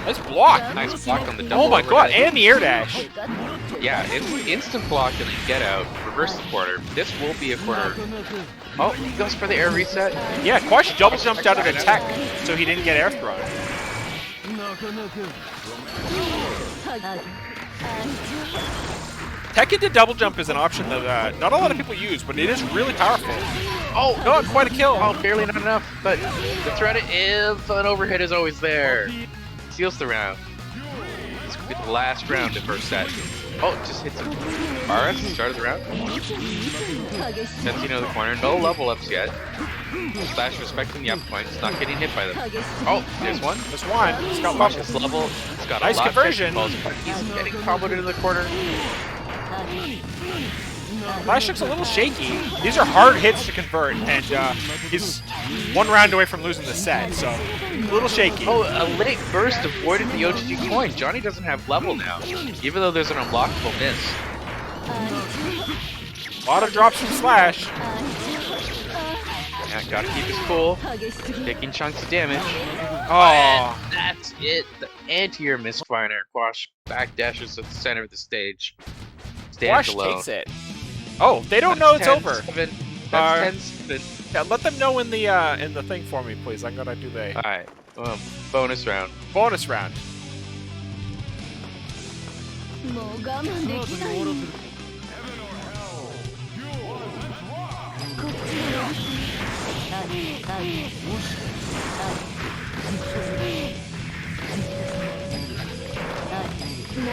Nice block. Nice block on the double. Oh my god, overhead. and the air dash. Yeah, it's instant block and then get out, reverse the corner. This will be a corner. Oh, he goes for the air reset. Yeah, Quash double jumped out of the tech, so he didn't get air thrown. Tech into double jump is an option that not a lot of people use, but it is really powerful. Oh, not quite a kill. Oh, barely not enough, but the threat if an overhit is always there. Seals the round. This could be the last round of first set. Oh, just hits him. RS at the start of the round. Sets you know the corner. No level ups yet. Slash respecting the up points, not getting hit by them. Oh, there's one. There's one. He's got Watch bubbles. this level. He's got Nice a lot conversion. of balls, but he's getting comboed into the corner. Flash looks a little shaky. These are hard hits to convert, and he's 1 round away from losing the set, so a little shaky. Oh, a late burst avoided the OGG coin. Johnny doesn't have level now, even though there's an unblockable miss. A lot of drops from Slash. Yeah, gotta keep his cool. Taking chunks of damage. Oh, And that's it. The anti-air misfire. Quash backdashes at the center of the stage. Stands Quash alone. takes it. Oh, they don't know it's over. 10-7. That's 10-7. Yeah, let them know in the thing for me, please. I'm gonna do the Alright, bonus round. bonus round. Just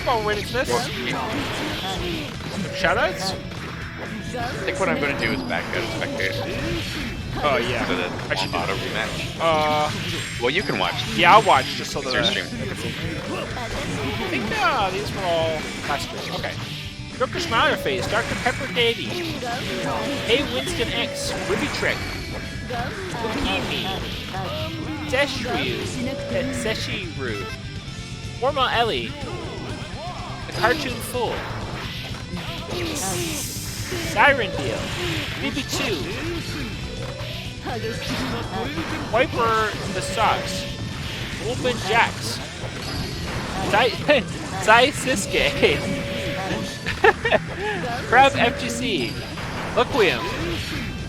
while we're waiting for this. Shoutouts? I think what I'm going to do is back out of spectator Oh yeah. so that I should do auto rematch. Well, you can watch. Yeah, I'll watch just so that Your I stream. can see. I think these were all last stream. Okay. Dr. Smile Your Face, Dr. Pepper Davy, Hey Winston X, Ruby Trick, Lukimi, Seshiru, Forma Ellie, The Cartoon Fool, Siren Deal, BB2, Wiper the Socks, Wolfman Jax, Sai Siske, Crab FGC, Loquium,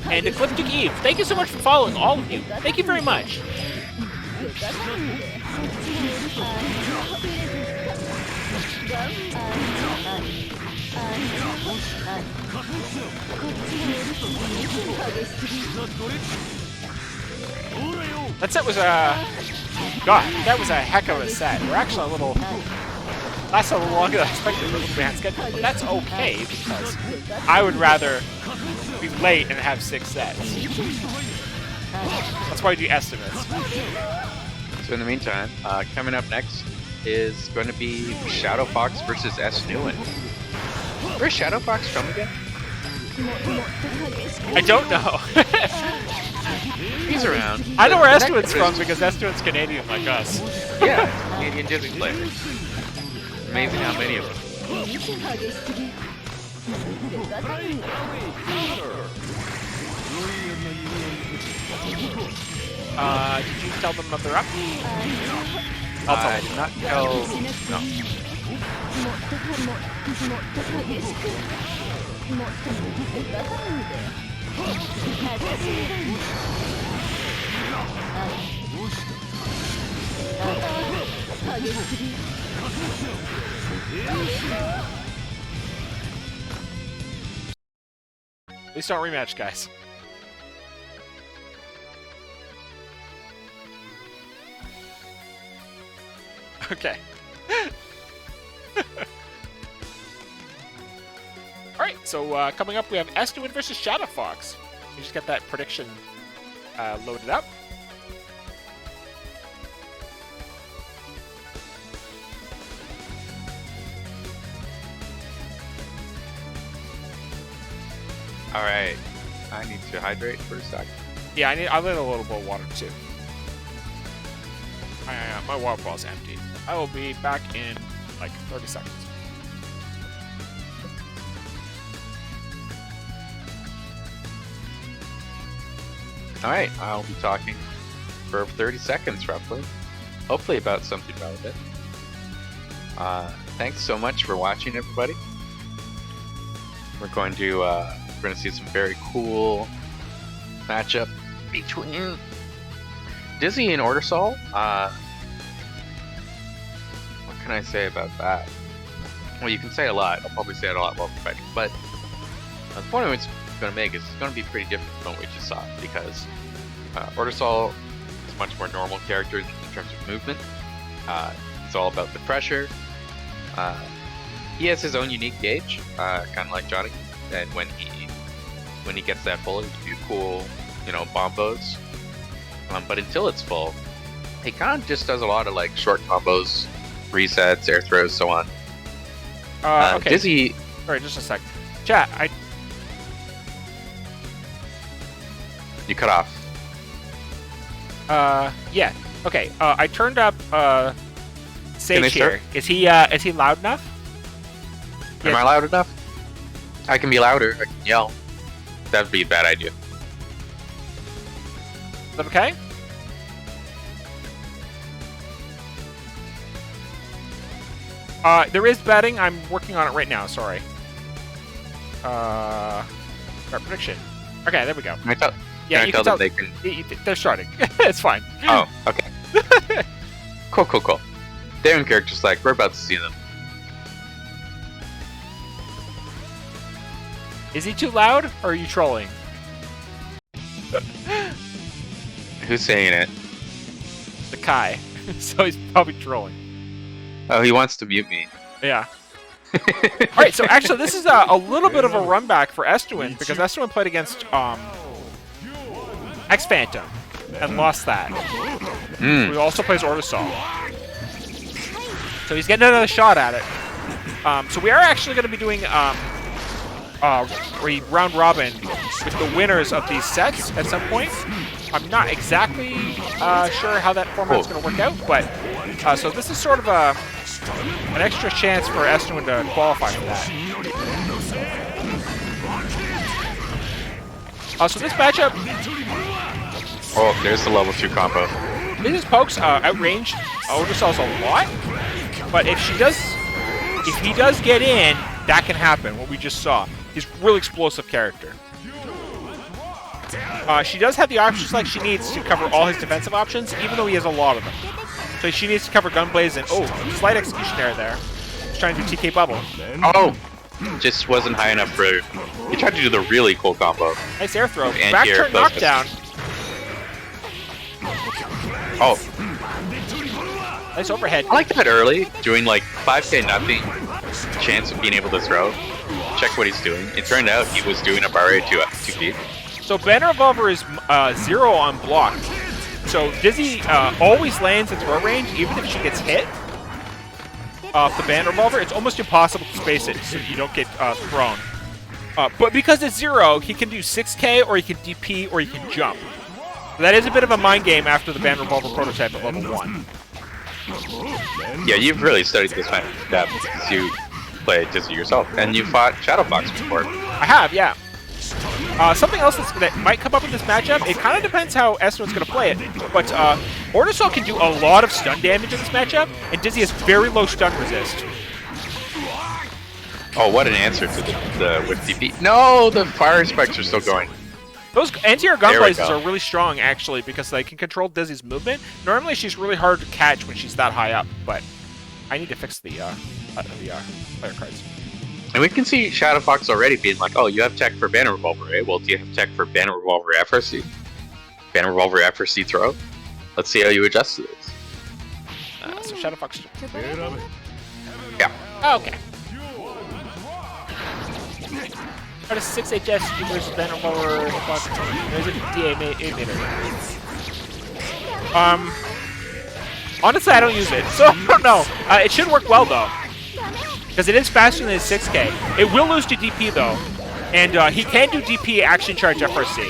and Ecliptic Eve. Thank you so much for following, all of you. Thank you very much. That set was God, that was a heck of a set. We're actually a little lasted a little longer than I expected. We're a little behind schedule, but that's okay because I would rather be late and have 6 sets. That's why I do estimates. So in the meantime, coming up next is going to be ShadowFox versus Esnuwin. Where's ShadowFox from again? I don't know. He's around. I know where Esnuwin's from because Esnuwin's Canadian like us. Yeah, Canadian Disney player. Amazing how many of them. Did you tell them that they're up? I'll tell them. Not tell. No. Please don't rematch, guys. Okay. Alright, so coming up we have Esnuwin versus ShadowFox. We just got that prediction loaded up. Alright. I need to hydrate for a sec. Yeah, I need a little bit of water too. My water bottle is empty. I will be back in like 30 seconds. Alright, I'll be talking for 30 seconds roughly. Hopefully about something relevant. Thanks so much for watching, everybody. We're going to see some very cool matchup between Dizzy and Ordersol. What can I say about that? Well, you can say a lot. I'll probably say it a lot while we're fighting. But the point I'm going to make is it's going to be pretty different from what we just saw because Ordersol is a much more normal character in terms of movement. It's all about the pressure. He has his own unique gauge, kind of like Johnny. And when he gets that full, he can do cool, bombos. But until it's full, he kind of just does a lot of like short combos, resets, air throws, so on. Okay. Dizzy. Alright, just a sec. Chat, You cut off. Yeah. Okay. I turned up Sage here. Is he loud enough? Am I loud enough? I can be louder. I can yell. That would be a bad idea. Is that okay? There is betting. I'm working on it right now. Sorry. Our prediction. Okay, there we go. Can I tell? Yeah, you can tell them they can. They're starting. It's fine. Oh, okay. Cool. They're in characters like we're about to see them. Is he too loud, or are you trolling? Who's saying it? The Kai. So he's probably trolling. Oh, he wants to mute me. Yeah. Alright, so actually this is a little bit of a run back for Esnuwin, because Esnuwin played against X Phantom and lost that. He also plays Ortisol. So he's getting another shot at it. So we are actually going to be doing a round robin with the winners of these sets at some point. I'm not exactly sure how that format's going to work out, but so this is sort of an extra chance for Esnuwin to qualify for that. So this matchup, Oh, there's the level 2 combo. Mrs. Pokes outrange Ortisol's a lot, but if he does get in, that can happen. What we just saw. He's a really explosive character. She does have the options like she needs to cover all his defensive options, even though he has a lot of them. So she needs to cover Gunblaze and slight executioner there. He's trying to do TK bubble. Oh, just wasn't high enough for. He tried to do the really cool combo. Nice air throw. Back turn knockdown. Oh. Nice overhead. I like that early, doing like 5k nothing chance of being able to throw. Check what he's doing. It turned out he was doing a barre to 2 feet. So Banner Revolver is 0 on block. So Dizzy always lands in throw range, even if she gets hit off the Banner Revolver. It's almost impossible to space it so you don't get thrown. But because it's 0, he can do 6k, or he can DP, or he can jump. So that is a bit of a mind game after the Banner Revolver prototype at level 1. Yeah, you've really studied this match because you play Dizzy yourself, and you fought ShadowFox before. I have, yeah. Something else that might come up in this matchup, it kind of depends how Esnuwin's going to play it, but Ortisol can do a lot of stun damage in this matchup, and Dizzy has very low stun resist. Oh, what an answer to the with DP. No, the fire spikes are still going. Those anti-air Gunblazes are really strong, actually, because they can control Dizzy's movement. Normally, she's really hard to catch when she's that high up, but I need to fix the player cards. And we can see ShadowFox already being like, oh, you have tech for Banner Revolver, right? Well, do you have tech for Banner Revolver FRC? Banner Revolver FRC throw? Let's see how you adjust to this. So ShadowFox. Yeah. Oh, okay. What is 6 HS versus Banner Revolver? There's a DA meter. Honestly, I don't use it, so I don't know. It should work well, though. Because it is faster than his 6k. It will lose to DP, though. And he can do DP action charge FRC.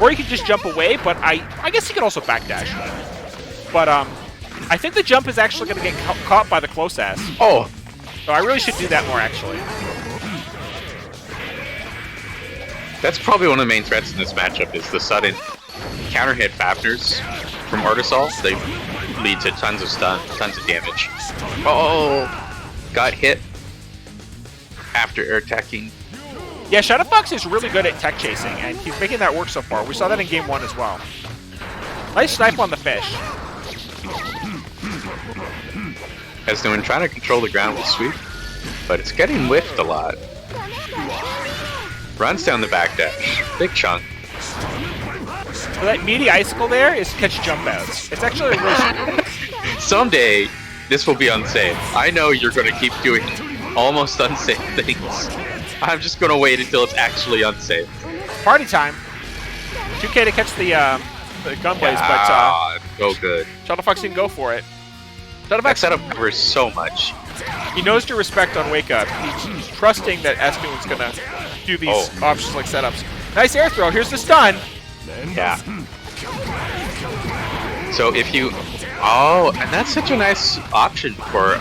Or he can just jump away, but I guess he can also backdash. But I think the jump is actually going to get caught by the close ass. Oh! So I really should do that more, actually. That's probably one of the main threats in this matchup is the sudden counter hit Fafners from Ortisol. They lead to tons of stun, tons of damage. Oh, got hit after air attacking. Yeah, ShadowFox is really good at tech chasing, and he's making that work so far. We saw that in game 1 as well. Nice snipe on the fish. Esnuwin trying to control the ground with sweep, but it's getting whiffed a lot. Runs down the backdash. Big chunk. So that meaty icicle there is to catch jump outs. It's actually really... Someday, this will be unsafe. I know you're going to keep doing almost unsafe things. I'm just going to wait until it's actually unsafe. Party time. 2k to catch the Gunblaze, but so good. ShadowFox didn't go for it. That setup covers so much. He knows to respect on Wake Up. He's trusting that Esnuwin's going to do these options like setups. Nice air throw. Here's the stun. Yeah. So if you... Oh, and that's such a nice option for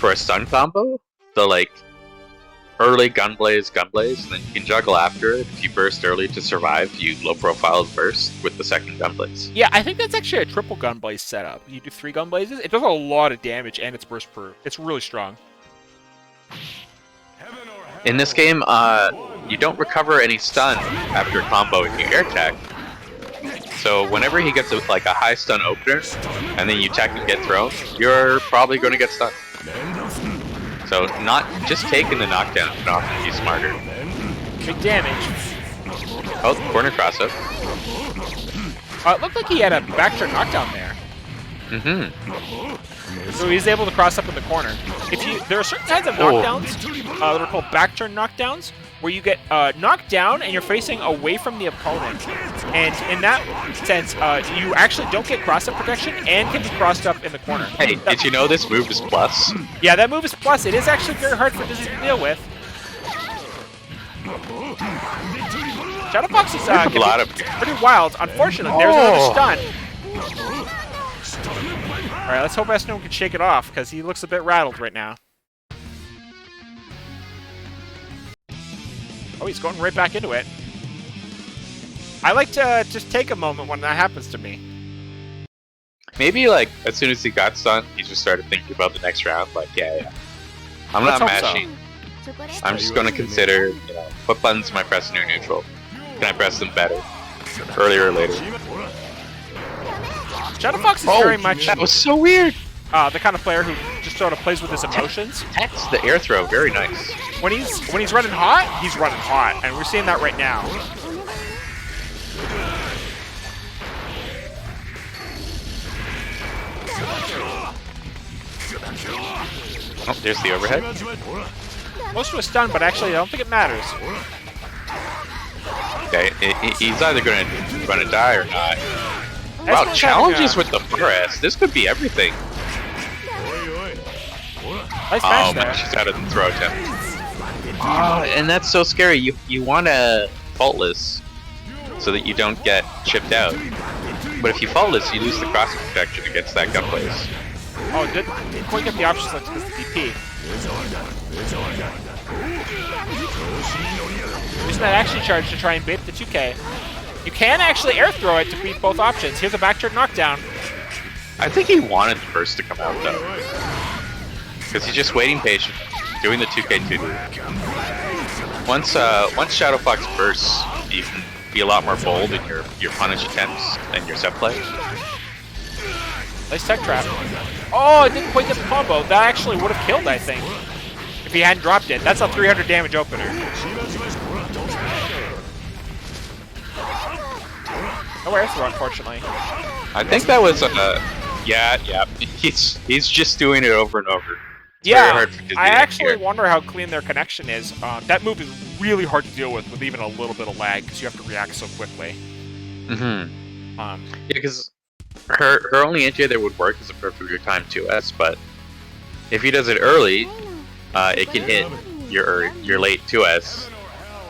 a stun combo. The, like, early Gunblaze, and then you can juggle after it. If you burst early to survive, you low-profile burst with the second Gunblaze. Yeah, I think that's actually a triple Gunblaze setup. You do 3 Gunblazes. It does a lot of damage, and it's burst-proof. It's really strong. In this game, you don't recover any stun after combo if you air tech. So whenever he gets a high stun opener, and then you tech and get thrown, you're probably going to get stunned. So not just taking the knockdown can often be smarter. Big damage. Oh, corner cross up. It looked like he had a backturn knockdown there. So he's able to cross up in the corner. There are certain kinds of knockdowns that are called backturn knockdowns, where you get knocked down and you're facing away from the opponent. And in that sense, you actually don't get cross-up protection and can be crossed up in the corner. Hey, did you know this move is plus? Yeah, that move is plus. It is actually very hard for Dizzy to deal with. ShadowFox is pretty wild. Unfortunately, there's another stun. Alright, let's hope Esnuwin can shake it off, because he looks a bit rattled right now. Oh, he's going right back into it. I like to just take a moment when that happens to me. Maybe, like, as soon as he got stunned, he just started thinking about the next round. Like, yeah. I'm not mashing. So. I'm just going to consider, you know, what buttons am I pressing or neutral? Can I press them better? Earlier or later? ShadowFox is very much... that was so weird! The kind of player who just sort of plays with his emotions. That's the air throw, very nice. When he's running hot, he's running hot, and we're seeing that right now. Oh, there's the overhead. Close to a stun, but actually I don't think it matters. Okay, he's either gonna die or not. Wow, challenges with the press. This could be everything. Nice smash there. She's out of the throw attempt. Oh, and that's so scary. You want a faultless so that you don't get chipped out. But if you faultless, you lose the cross protection against that gun place. Oh, didn't quite get the options like this DP. Using that action charge to try and bait the 2K. You can actually air throw it to beat both options. Here's a backturn knockdown. I think he wanted the burst to come out though. Because he's just waiting patiently, doing the 2K2D. Once ShadowFox bursts, you can be a lot more bold in your punish attempts and your set play. Nice tech trap. Oh, it didn't quite get the combo. That actually would have killed, I think, if he hadn't dropped it. That's a 300 damage opener. No air throw, unfortunately. I think that was yeah. He's just doing it over and over. It's yeah, I actually wonder how clean their connection is. That move is really hard to deal with even a little bit of lag, because you have to react so quickly. Yeah, because her only anti that would work is a perfectly timed 2S, but if he does it early, it can hit your late 2S.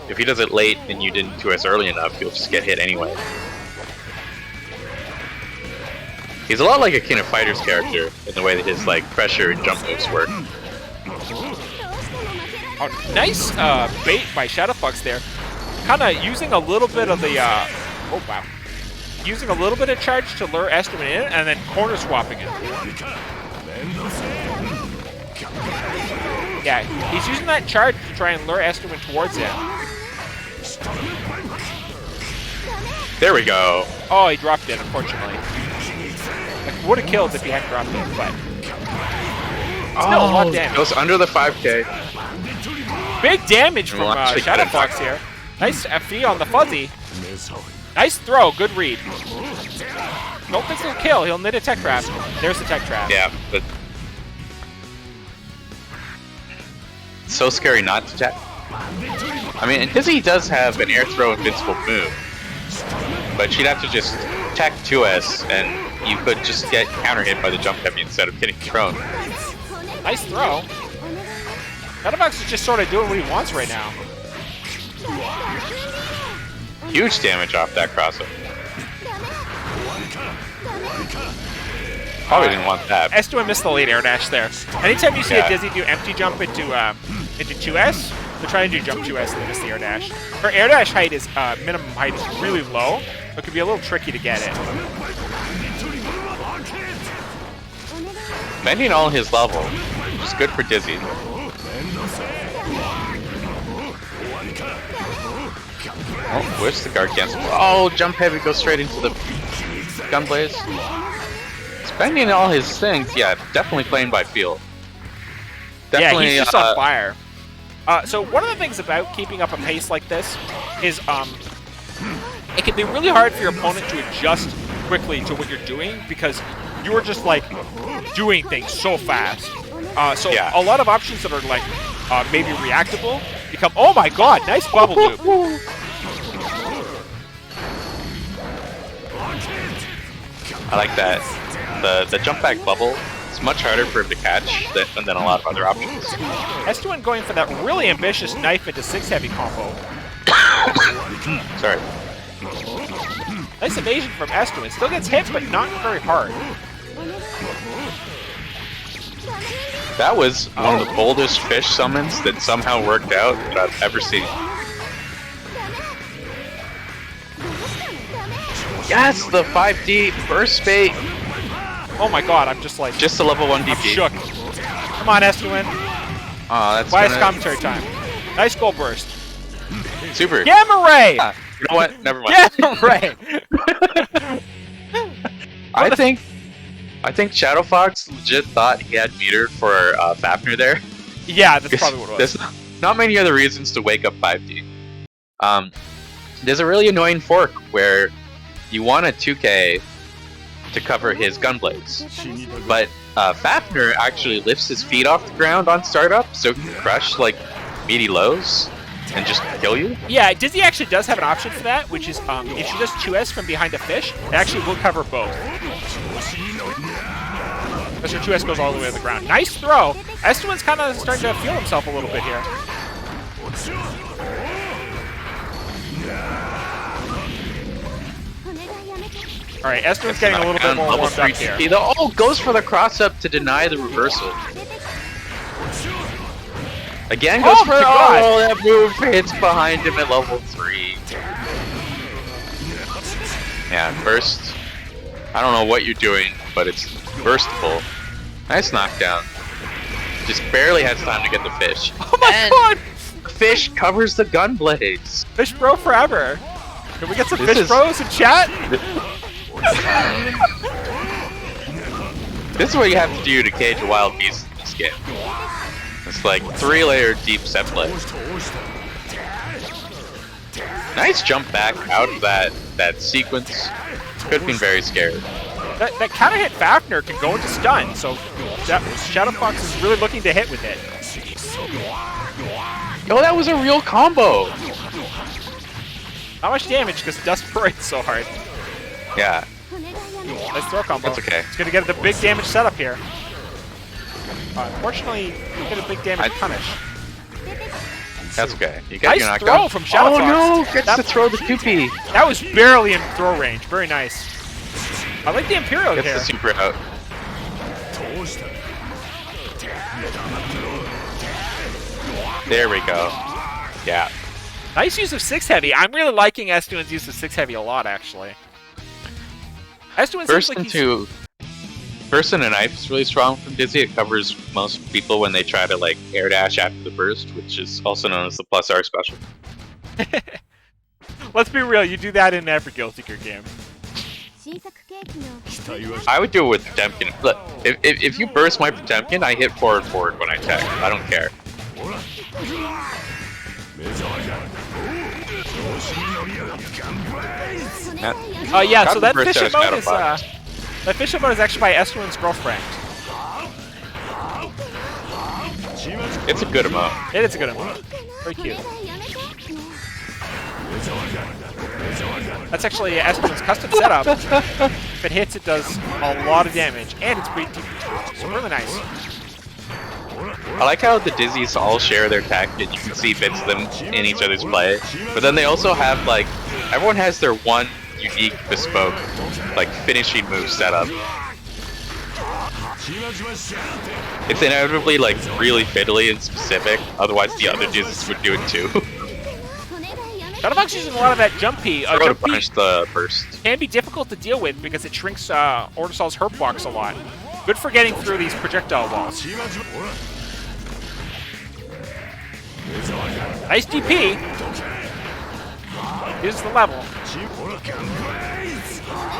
If he does it late and you didn't 2S early enough, you'll just get hit anyway. He's a lot like a King of Fighters character in the way that his like pressure and jump moves work. Oh, nice bait by ShadowFox there. Kind of using a little bit of the oh wow, using a little bit of charge to lure Esnuwin in, and then corner swapping it. Yeah, he's using that charge to try and lure Esnuwin towards him. There we go. Oh, he dropped it, unfortunately. Like, would have killed if he hadn't dropped it, but still a lot of damage. Goes under the 5K. Big damage from ShadowFox here. Nice FE on the fuzzy. Nice throw, good read. Don't think he'll kill, he'll knit a tech trap. There's the tech trap. Yeah, but it's so scary not to tech. I mean, Dizzy does have an air throw invincible move, but she'd have to just tech 2S and you could just get counter hit by the jump heavy instead of getting thrown. Nice throw. ShadowFox is just sort of doing what he wants right now. Huge damage off that crossover. Probably didn't want that. Esnuwin missed the late air dash there. Anytime you see a Dizzy do empty jump into 2S, they're trying to do jump 2S and they miss the air dash. Her air dash height is minimum height is really low, so it could be a little tricky to get it. Bending all his level, which is good for Dizzy. Oh, where's the guard cancel? Oh, jump heavy goes straight into the gun blaze. Spending all his things, yeah, definitely playing by feel. Definitely, yeah, he's just on fire. So one of the things about keeping up a pace like this is it can be really hard for your opponent to adjust quickly to what you're doing because you are just like doing things so fast. So a lot of options that are like maybe reactable become, oh my god, nice bubble loop. I like that. The jump back bubble is much harder for him to catch than a lot of other options. Esnuwin going for that really ambitious knife into 6-heavy combo. Sorry. Nice evasion from Esnuwin. Still gets hit, but not very hard. That was one of the boldest fish summons that somehow worked out that I've ever seen. Yes, the 5D burst bait. Oh my god, I'm just like... Just a level 1 I'm DP. shook. Come on, Esnuwin. That's Bias commentary time. Nice goal burst. Super. Gamma Ray! You know what? Never mind. Gamma Ray! I think ShadowFox legit thought he had meter for Fafnir there. Yeah, that's probably what it was. There's not many other reasons to wake up 5D. There's a really annoying fork where you want a 2K to cover his gunblades, but Fafnir actually lifts his feet off the ground on startup, so he can crush like meaty lows and just kill you. Yeah, Dizzy actually does have an option for that, which is if she does 2S from behind a fish, it actually will cover both. Because her 2S goes all the way to the ground. Nice throw! Esnuwin's kind of starting to feel himself a little bit here. Alright, Esnuwin's getting a little bit more warmed up here. Oh, goes for the cross-up to deny the reversal. Again goes for that move hits behind him at level 3. Yeah, burst. I don't know what you're doing, but it's burstable. Nice knockdown. Just barely has time to get the fish. Oh my god! Fish covers the gun blades. Fish bro forever. Can we get some fish bros in chat? This is what you have to do to cage a wild beast in this game. It's like 3-layer deep set play. Nice jump back out of that sequence. Could have been very scary. That counter hit Fafnir can go into stun, so ShadowFox is really looking to hit with it. Yo, that was a real combo! Not much damage because Dust Parade's so hard. Yeah. Nice throw combo. That's okay. It's going to get the big damage setup here. Unfortunately, you get a big damage punish. That's okay. You got your nice knockdown. throw from ShadowFox. Oh no! Gets to throw the 2P. That was barely in throw range. Very nice. I like the Imperial here. Gets the super out. There we go. Yeah. Nice use of 6-heavy. I'm really liking Esnuwin's use of 6-heavy a lot, actually. Esnuwin seems like Burst and a knife is really strong from Dizzy. It covers most people when they try to like air dash after the burst, which is also known as the +R special. Let's be real, you do that in every Guilty Gear game. I would do it with Potemkin. Look, if you burst my Potemkin, I hit forward when I tech. I don't care. Yeah, so that fishing mode is that fishing mode is actually by Esnuwin's girlfriend. It's a good amount. It is a good amount. Very cute. That's actually Esnuwin's custom setup. If it hits, it does a lot of damage, and it's pretty deep. So really nice. I like how the Dizzies all share their tech, and you can see bits of them in each other's play. But then they also have, like, everyone has their one unique, bespoke, like, finishing move setup. It's inevitably, like, really fiddly and specific, otherwise the other Dizzies would do it too. ShadowFox using a lot of that jumpy. To punish the burst. Can be difficult to deal with because it shrinks Ordosol's hurt box a lot. Good for getting through these projectile walls. Nice DP. Here's the level.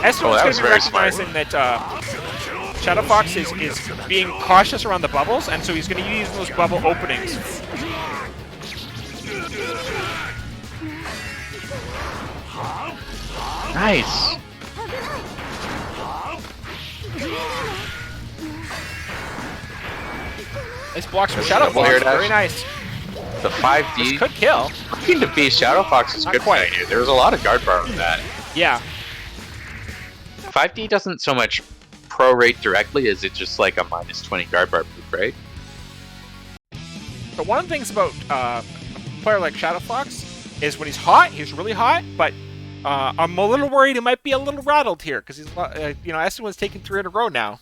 Esnuwin's going to be recognizing that ShadowFox is being cautious around the bubbles, and so he's going to use those bubble openings. Nice. Nice blocks from ShadowFox. Very nice. The 5D. This could kill. Looking to be ShadowFox is Not good quite. here. There was a lot of guard bar on that. Yeah. 5D doesn't so much prorate directly as it's just like a -20 guard bar move, right? But one of the things about a player like ShadowFox is when he's hot, he's really hot, but I'm a little worried he might be a little rattled here, because he's, Esnuwin's taking 3 in a row now.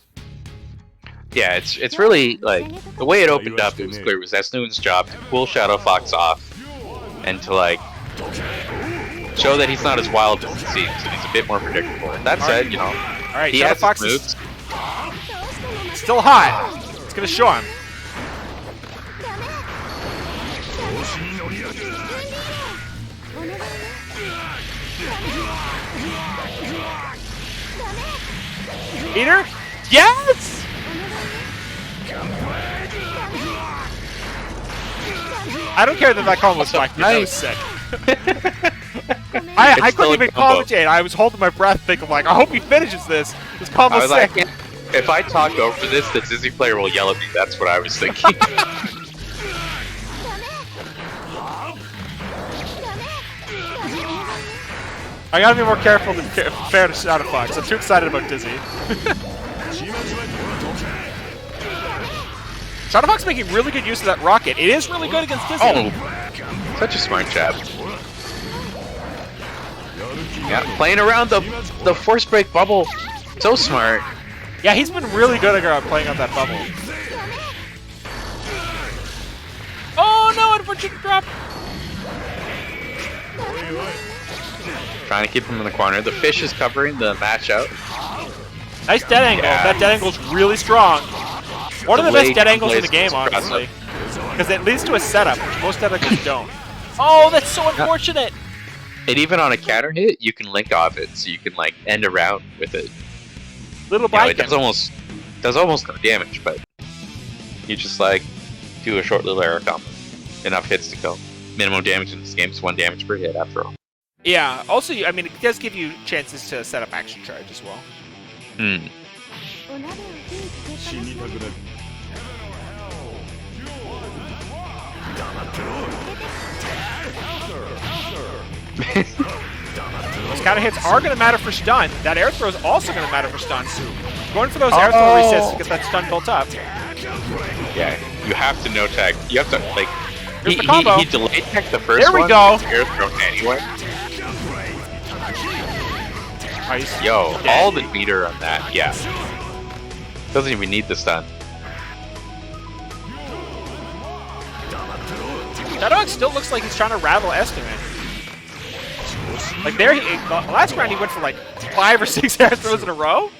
Yeah, it's really, like, the way it opened up, it was clear it was Esnuwin's job to pull ShadowFox off and to, like, show that he's not as wild as it seems, and he's a bit more predictable. That said, you know, Alright, he has ShadowFox his moves. is still hot. It's going to show him. Eater? Yes! I don't care that that combo was fucked. That was sick. I couldn't even commentate. I was holding my breath thinking, like, I hope he finishes this. This combo's sick. Like, if I talk over this, the Dizzy player will yell at me. That's what I was thinking. I gotta be more careful than fair to ShadowFox. I'm too excited about Dizzy. ShadowFox making really good use of that rocket. It is really good against Dizzy. Oh, such a smart jab. Yeah, playing around the force break bubble. So smart. Yeah, he's been really good at playing on that bubble. Oh no, unfortunate drop. Trying to keep him in the corner. The fish is covering the match out. Nice dead angle. Yeah. That dead angle's really strong. One of the best dead angles in the game, impressive. honestly. Because it leads to a setup, which most dead angles don't. Oh, that's so unfortunate. And even on a counter hit, you can link off it, so you can like end a round with it. Little You know, bike. it does almost no damage, but you just like do a short little arrow combo. Enough hits to kill. Minimum damage in this game is 1 damage per hit after all. Yeah, also, I mean, it does give you chances to set up action charge as well. Hmm. Those counter hits are going to matter for stun. That air throw is also going to matter for stun. Going for those air throw resets to get that stun built up. Yeah, you have to no tag. You have to like. Here's the combo. He delayed tech the first There we one. go. It's air throw anyway. Nice. Yo, all the meter on that. Yeah. Doesn't even need the stun. ShadowFox still looks like he's trying to rattle Esnuwin. Like there, the last round he went for like 5 or 6 air throws in a row.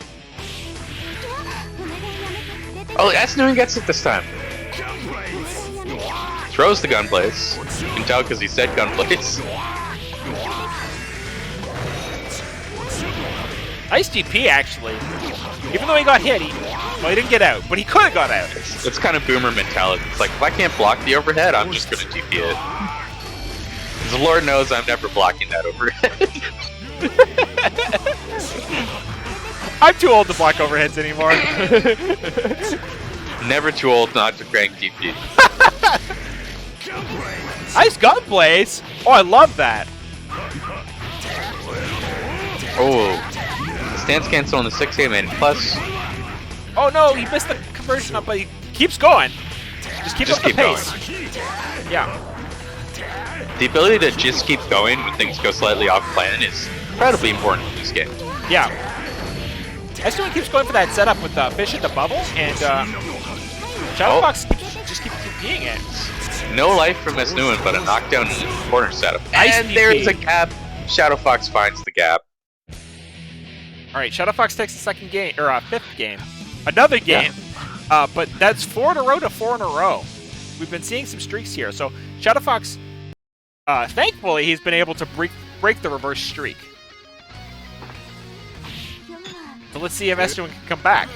Oh, Esnuwin gets it this time. Throws the gunblades. You can tell because he said gunblades. Nice DP actually. Even though he got hit, he didn't get out, but he could have got out. It's kind of boomer mentality. It's like, if I can't block the overhead, I'm just going to DP it. Because the Lord knows I'm never blocking that overhead. I'm too old to block overheads anymore. Never too old not to crank DP. Nice gunblades. Oh, I love that. Oh. Stance cancel on the 6 game and plus. Oh no, he missed the conversion up, but he keeps going. Just keep up the pace. Going. Yeah. The ability to just keep going when things go slightly off plan is incredibly important in this game. Yeah. Esnuwin keeps going for that setup with the fish at the bubble, and ShadowFox just keeps DPing it. No life from Esnuwin, but a knockdown in the corner setup. Nice And DP. there's a gap. ShadowFox finds the gap. Alright, ShadowFox takes the second game, or 5th game. Another game. Yeah. But that's 4 in a row to 4 in a row. We've been seeing some streaks here. So ShadowFox, thankfully, he's been able to break the reverse streak. So let's see if Esnuwin can come back.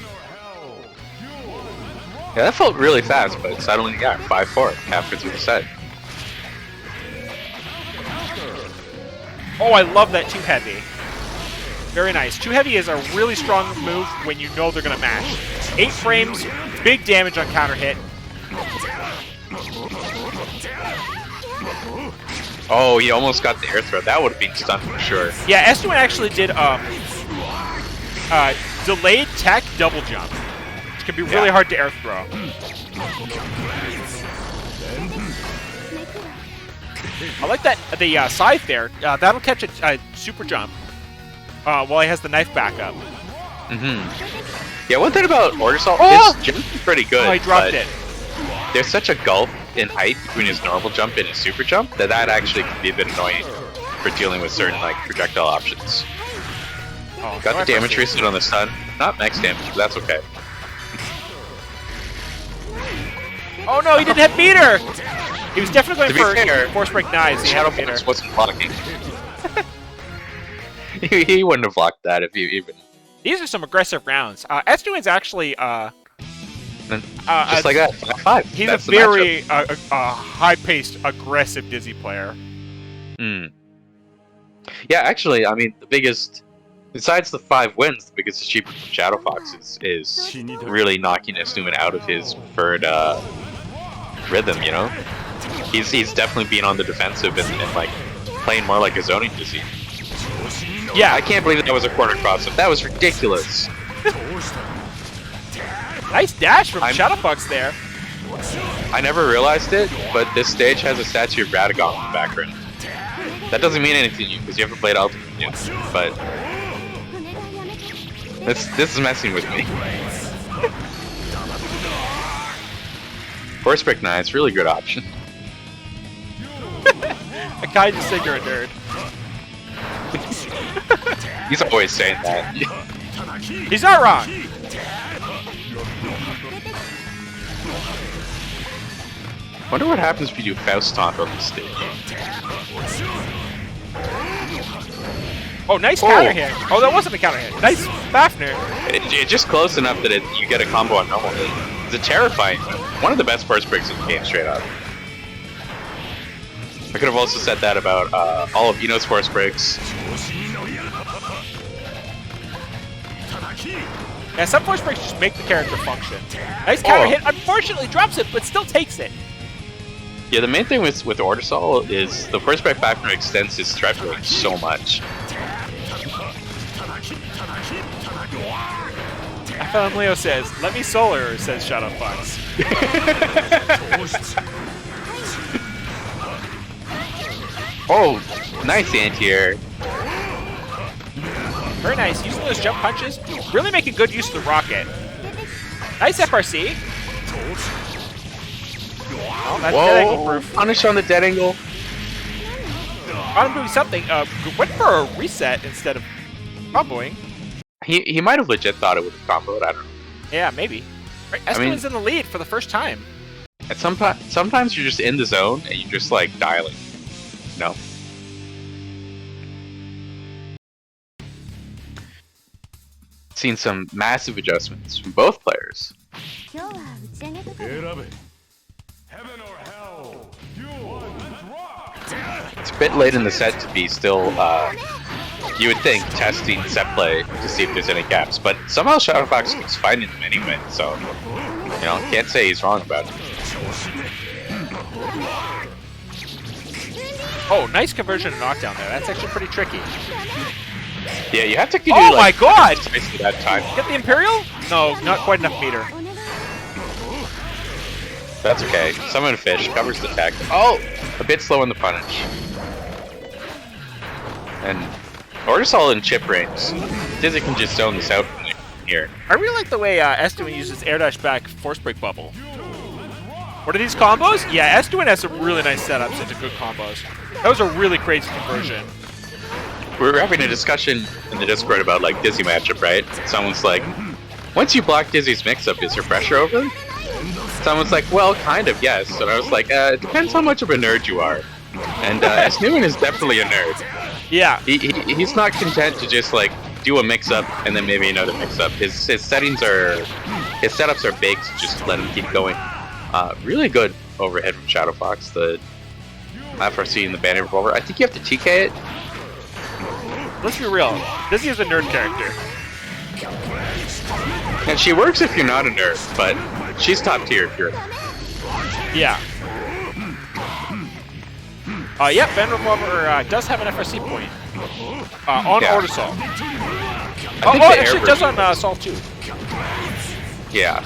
Yeah, that felt really fast, but suddenly, yeah, 5-4 halfway through the set. Oh, I love that 2 heavy. Very nice. Too heavy is a really strong move when you know they're going to mash. 8 frames, big damage on counter hit. Oh, he almost got the air throw. That would have been stunned for sure. Yeah, Esnuwin actually did delayed tech double jump, which can be really hard to air throw. I like that the scythe there. That'll catch a super jump while he has the knife back up. Yeah, one thing about Ordersalt, his jump is pretty good. Oh, he dropped it. There's such a gulf in height between his normal jump and his super jump that actually can be a bit annoying for dealing with certain like projectile options. Oh, Got the damage reset on the stun. Not max damage, but that's okay. Oh no, he didn't have meter! He was definitely going fair, for force break knives. He had a meter. ShadowFox wasn't blocking. he wouldn't have blocked that if he even... These are some aggressive rounds. Esnuwin's actually just like that, 5. He's a very high-paced, aggressive Dizzy player. Yeah, actually, I mean, the biggest, besides the 5 wins, the biggest achievement from ShadowFox is really knocking Esnuwin out of his preferred rhythm, you know? He's definitely being on the defensive and like playing more like a zoning Dizzy. Yeah, I can't believe that was a corner cross-up. That was ridiculous. Nice dash from ShadowFox there. I never realized it, but this stage has a statue of Radagon in the background. That doesn't mean anything to you because you haven't played Ultimate yet, but this is messing with me. Force Break Knives, really good option. A guy just think you're a nerd. He's always saying that. He's not wrong. Wonder what happens if you do Faust taunt on this stage. Oh, nice counter hit. Oh, that wasn't a counter hit. Nice Fafnir. It's just close enough that you get a combo on normal hit. It's a terrifying, one of the best first breaks in the game, straight up. I could have also said that about all of Ino's force breaks. Yeah, some force breaks just make the character function. Nice counter hit. Unfortunately, drops it, but still takes it. Yeah, the main thing with Ordersol is the first break factor extends his threat range so much. Leo says, "Let me solar," says ShadowFox. Oh, nice anti-air. Very nice. Using those jump punches, really making good use of the rocket. Nice FRC. Oh, that's dead angle proof. Punish on the dead angle. Got him doing something. Went for a reset instead of comboing. He might have legit thought it would have comboed. I don't know. Yeah, maybe. Right, Esnuwin's in the lead for the first time. And sometimes you're just in the zone and you're just like dialing. No. Seen some massive adjustments from both players. Heaven or hell, duel and rock. It's a bit late in the set to be still, you would think, testing set play to see if there's any gaps, but somehow ShadowFox keeps finding them anyway, so, you know, can't say he's wrong about it. Oh, nice conversion and knockdown there. That's actually pretty tricky. Yeah, you have to do oh like, my god! That time. Get the Imperial? No, not quite enough meter. That's okay. Summon Fish covers the tech. Oh! A bit slow in the punish. And Ordersol in chip range. Dizzy can just zone this out from here. I really like the way Esnuwin uses air dash back force break bubble. What are these combos? Yeah, Esnuwin has some really nice setups into good combos. That was a really crazy conversion. We were having a discussion in the Discord about like Dizzy matchup, right? Someone's like, once you block Dizzy's mix-up, is there pressure over? Someone's like, well, kind of, yes. And I was like, it depends how much of a nerd you are. And Esnuwin is definitely a nerd. Yeah. He's not content to just like do a mix-up and then maybe another mix-up. His setups are baked. Just let him keep going. Really good overhead from ShadowFox. The FRC and the Bandit Revolver. I think you have to TK it. let's be real. Dizzy is a nerd character. And she works if you're not a nerd, but she's top tier if you're. Yeah. Yep, Ben Revolver does have an FRC point. On Yeah. Ortisol. I think Oh, the actually, air it does on Sol too. Yeah.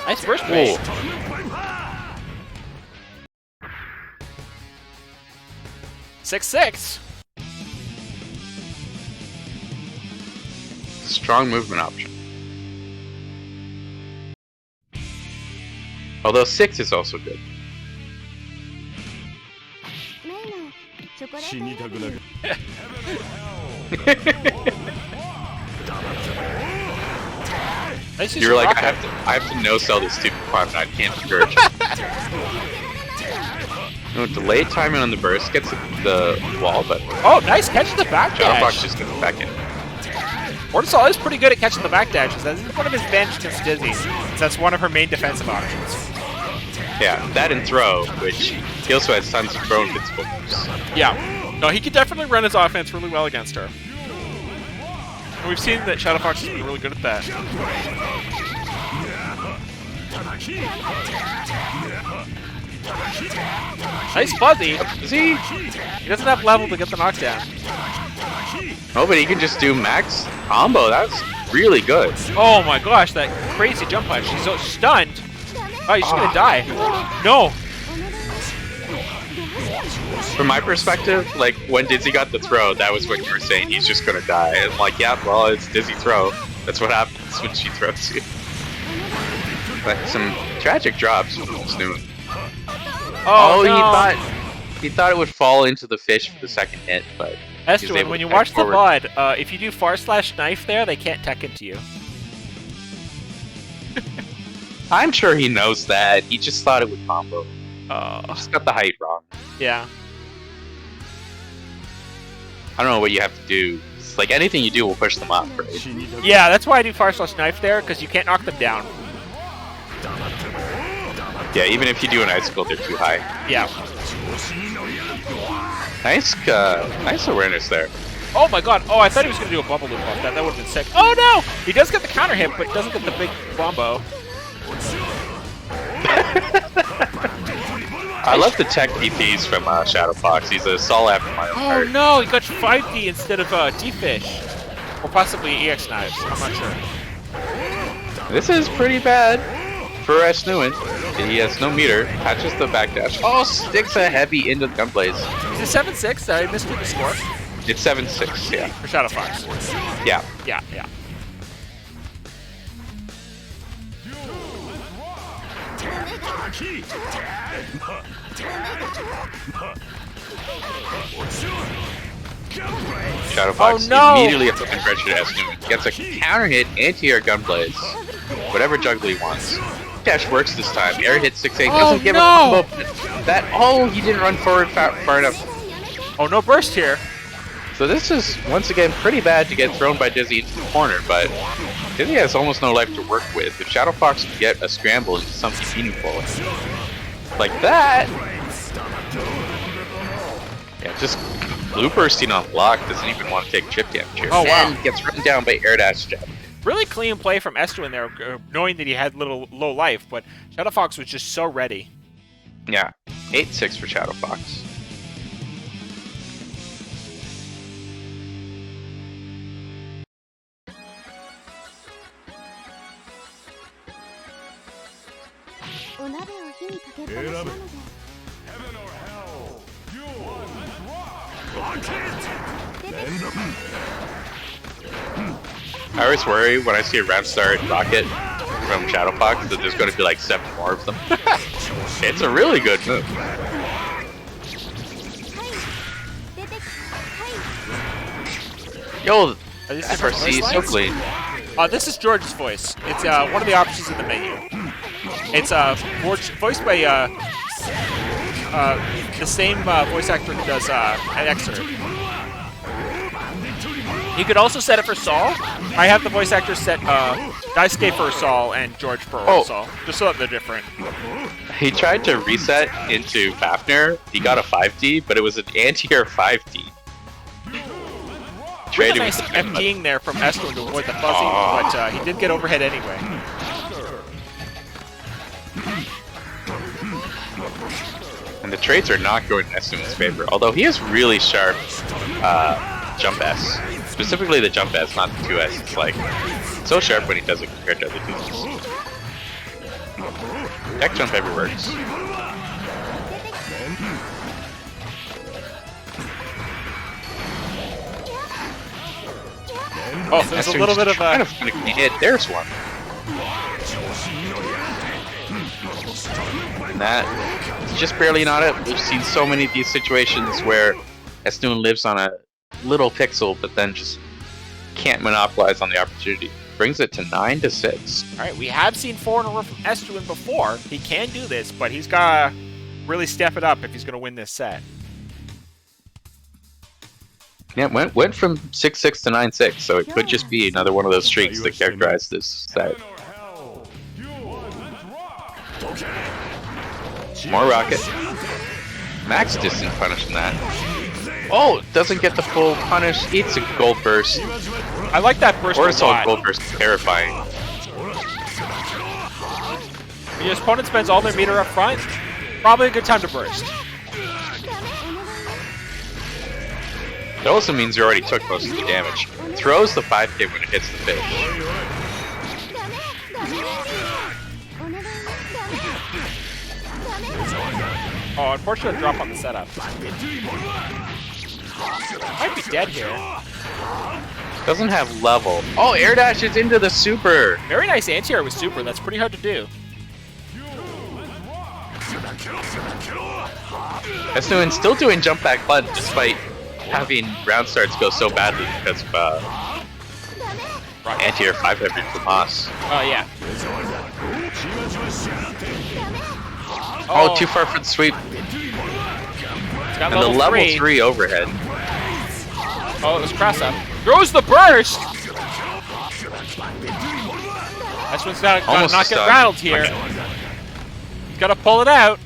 Nice burst bait. Whoa. 6-6. Strong movement option. Although 6 is also good. 死にたくなる Nice use You're of like, rocket. I have to no sell this stupid farm and I can't discourage it. No, delay timing on the burst gets the wall, but Oh, nice catch the back ShadowFox dash. just gets back in. Ortisol is pretty good at catching the back dashes. That's one of his advantages against Dizzy. That's one of her main defensive options. Yeah, that and throw, which he also has tons of throw invincible moves. Yeah. No, he could definitely run his offense really well against her. And we've seen that ShadowFox has been really good at that. Nice fuzzy. Is he? He doesn't have level to get the knockdown. Oh, but he can just do max combo. That's really good. Oh my gosh, that crazy jump punch. He's so stunned. Oh, he's just gonna die. No. From my perspective, like, when Dizzy got the throw, that was what you were saying, he's just gonna die. And I'm like, yeah, well, it's Dizzy throw. That's what happens when she throws you. But some tragic drops from Esnuwin. Oh, no. he thought it would fall into the fish for the second hit, but he's Esnuwin, able when to you back watch the forward. VOD, if you do /knife there, they can't tech into you. I'm sure he knows that. He just thought it would combo. Oh, Just got the height wrong. yeah. I don't know what you have to do. It's like anything you do will push them up, right? Yeah, that's why I do /knife there, because you can't knock them down. Yeah, even if you do an icicle, they're too high. Yeah. Nice awareness there. Oh my god. Oh, I thought he was going to do a bubble loop off that. That would have been sick. Oh no! He does get the counter hit, but doesn't get the big combo. I love the tech DPs from ShadowFox. He's a Sol after my own Oh heart. no, he got 5D instead of D-Fish. Or possibly EX knives. I'm not sure. This is pretty bad for Esnuwin. He has no meter. Catches the backdash. Oh, sticks a heavy into the gunblaze. Is it 7-6? I missed the score. It's 7-6, yeah. For ShadowFox. Yeah. Yeah, yeah. ShadowFox Oh, no! immediately fucking pressure to Esnuwin. Gets a counter hit, anti-air gunblaze. Whatever juggle he wants. Dash works this time. Air hit 6-8. Oh, Doesn't give no! a combo. Oh, he didn't run forward far enough. Oh, no burst here. So this is, once again, pretty bad to get thrown by Dizzy into the corner, but Dizzy has almost no life to work with. If ShadowFox can get a scramble into something meaningful, like that, yeah, just blue bursting on block, doesn't even want to take chip damage here. Oh, wow. And gets run down by air dash jab. Really clean play from Esnuwin there, knowing that he had low life, but ShadowFox was just so ready. Yeah, 8-6 for ShadowFox. Heaven or hell, you rock! I always worry when I see a round start rocket from ShadowFox that there's going to be like 7 more of them. It's a really good move. Yo, Are these different FRC voice so lines? clean. This is George's voice. It's one of the options in the menu. It's voiced by the same voice actor who does an excerpt. You could also set it for Saul. I have the voice actors set Daisuke for Saul and George for Saul, just so that they're different. He tried to reset into Fafnir. He got a 5D, but it was an anti-air 5D. Really nice FTing there from Esnuwin to avoid the fuzzy, but he did get overhead anyway. And the trades are not going in Esnuwin's favor, although he has really sharp jump S. Specifically the jump S, not the 2S. It's like so sharp when he does it compared to other teams. Deck jump ever works. Oh, there's a little bit of a... hit. There's one. And that is just barely not it. We've seen so many of these situations where Esnuwin lives on a little pixel, but then just can't monopolize on the opportunity. Brings it to 9-6. All right, we have seen 4 in a row from Esnuwin before. He can do this, but he's got to really step it up if he's going to win this set. Yeah, went from 6-6 to 9-6, so it could just be another one of those streaks that characterize this set. More rocket. Max distance punishing that. Oh, doesn't get the full punish. Eats a gold burst. I like that burst. Or assault gold burst. Terrifying. When your opponent spends all their meter up front, probably a good time to burst. That also means you already took most of the damage. Throws the 5K when it hits the fish. Oh, unfortunate drop on the setup. Might be dead here. Doesn't have level. Oh, air dashes into the super. Very nice anti-air with super. That's pretty hard to do. Esnuwin still doing jump back button despite having round starts go so badly because of anti-air 5 from Haas. Oh, yeah. Oh, too far for the sweep. And the level 3 overhead. Oh, it was cross up. Throws the burst! That's what's not get rattled here. Okay. He's got to pull it out.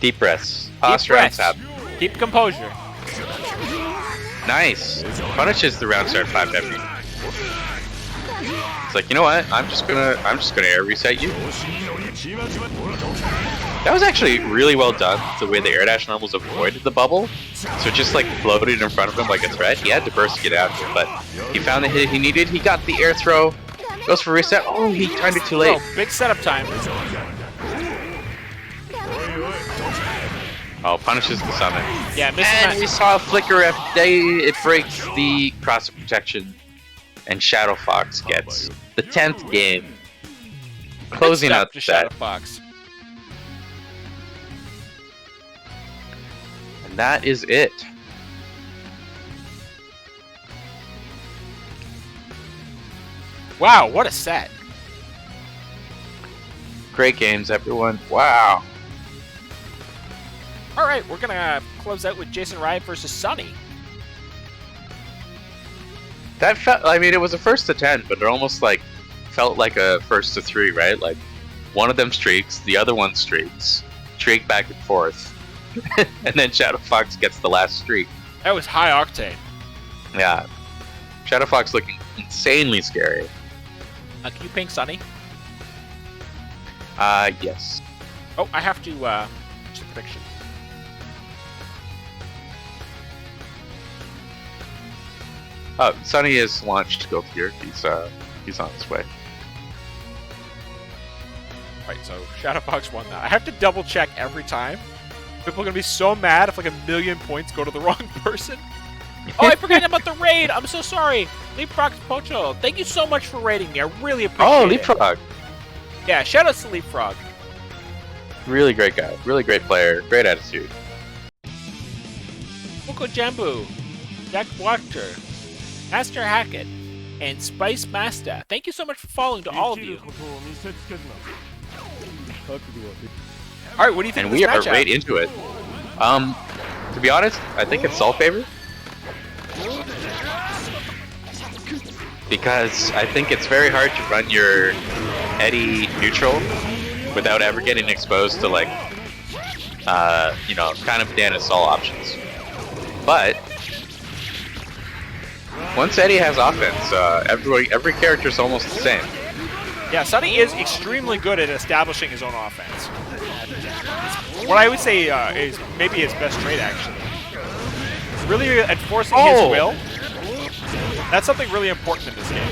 Deep breaths. Haas round tap. Keep composure. Nice. Punishes the round start 5 every. It's like, you know what? I'm just gonna air reset you. That was actually really well done, the way the air dash almost avoided the bubble. So it just like floated in front of him like a threat. He had to burst to get out of it, but he found the hit he needed. He got the air throw. Goes for reset. Oh, he timed it too late. Oh, big setup time. Oh, punishes the summon. Yeah, and we saw a flicker it breaks the cross of protection. And ShadowFox gets the 10th game. Closing out the set. ShadowFox. And that is it. Wow, what a set. Great games, everyone. Wow. All right, we're going to close out with JasonRIot versus Sonny. That felt, I mean, it was a first to 10, but it almost like felt like a first to 3, right? Like one of them streaks, the other one streaks, streak back and forth, and then ShadowFox gets the last streak. That was high octane. Yeah. ShadowFox looking insanely scary. Can you ping Sonny? Yes. Oh, I have to change the prediction. Sonny is launched Gold Gear. He's on his way. Right, so ShadowFox won that. I have to double check every time. People are gonna be so mad if like 1,000,000 points go to the wrong person. Oh, I forgot about the raid. I'm so sorry. Leapfrog Pocho, thank you so much for raiding me. I really appreciate it. Oh, Leapfrog. Yeah, shout out to Leapfrog. Really great guy. Really great player. Great attitude. Moko Jambu, Jack Wachter, Master Hackett, and Spice Master. Thank you so much for following to all of you. Alright, what do you think and of this we are matchup? right into it. To be honest, I think it's Soul favor. because I think it's very hard to run your Eddie neutral without ever getting exposed to like, you know, kind of banana Sol options. But once Eddie has offense, every character is almost the same. Yeah, Sonny is extremely good at establishing his own offense. What I would say is maybe his best trait, actually. Really enforcing his will. That's something really important in this game.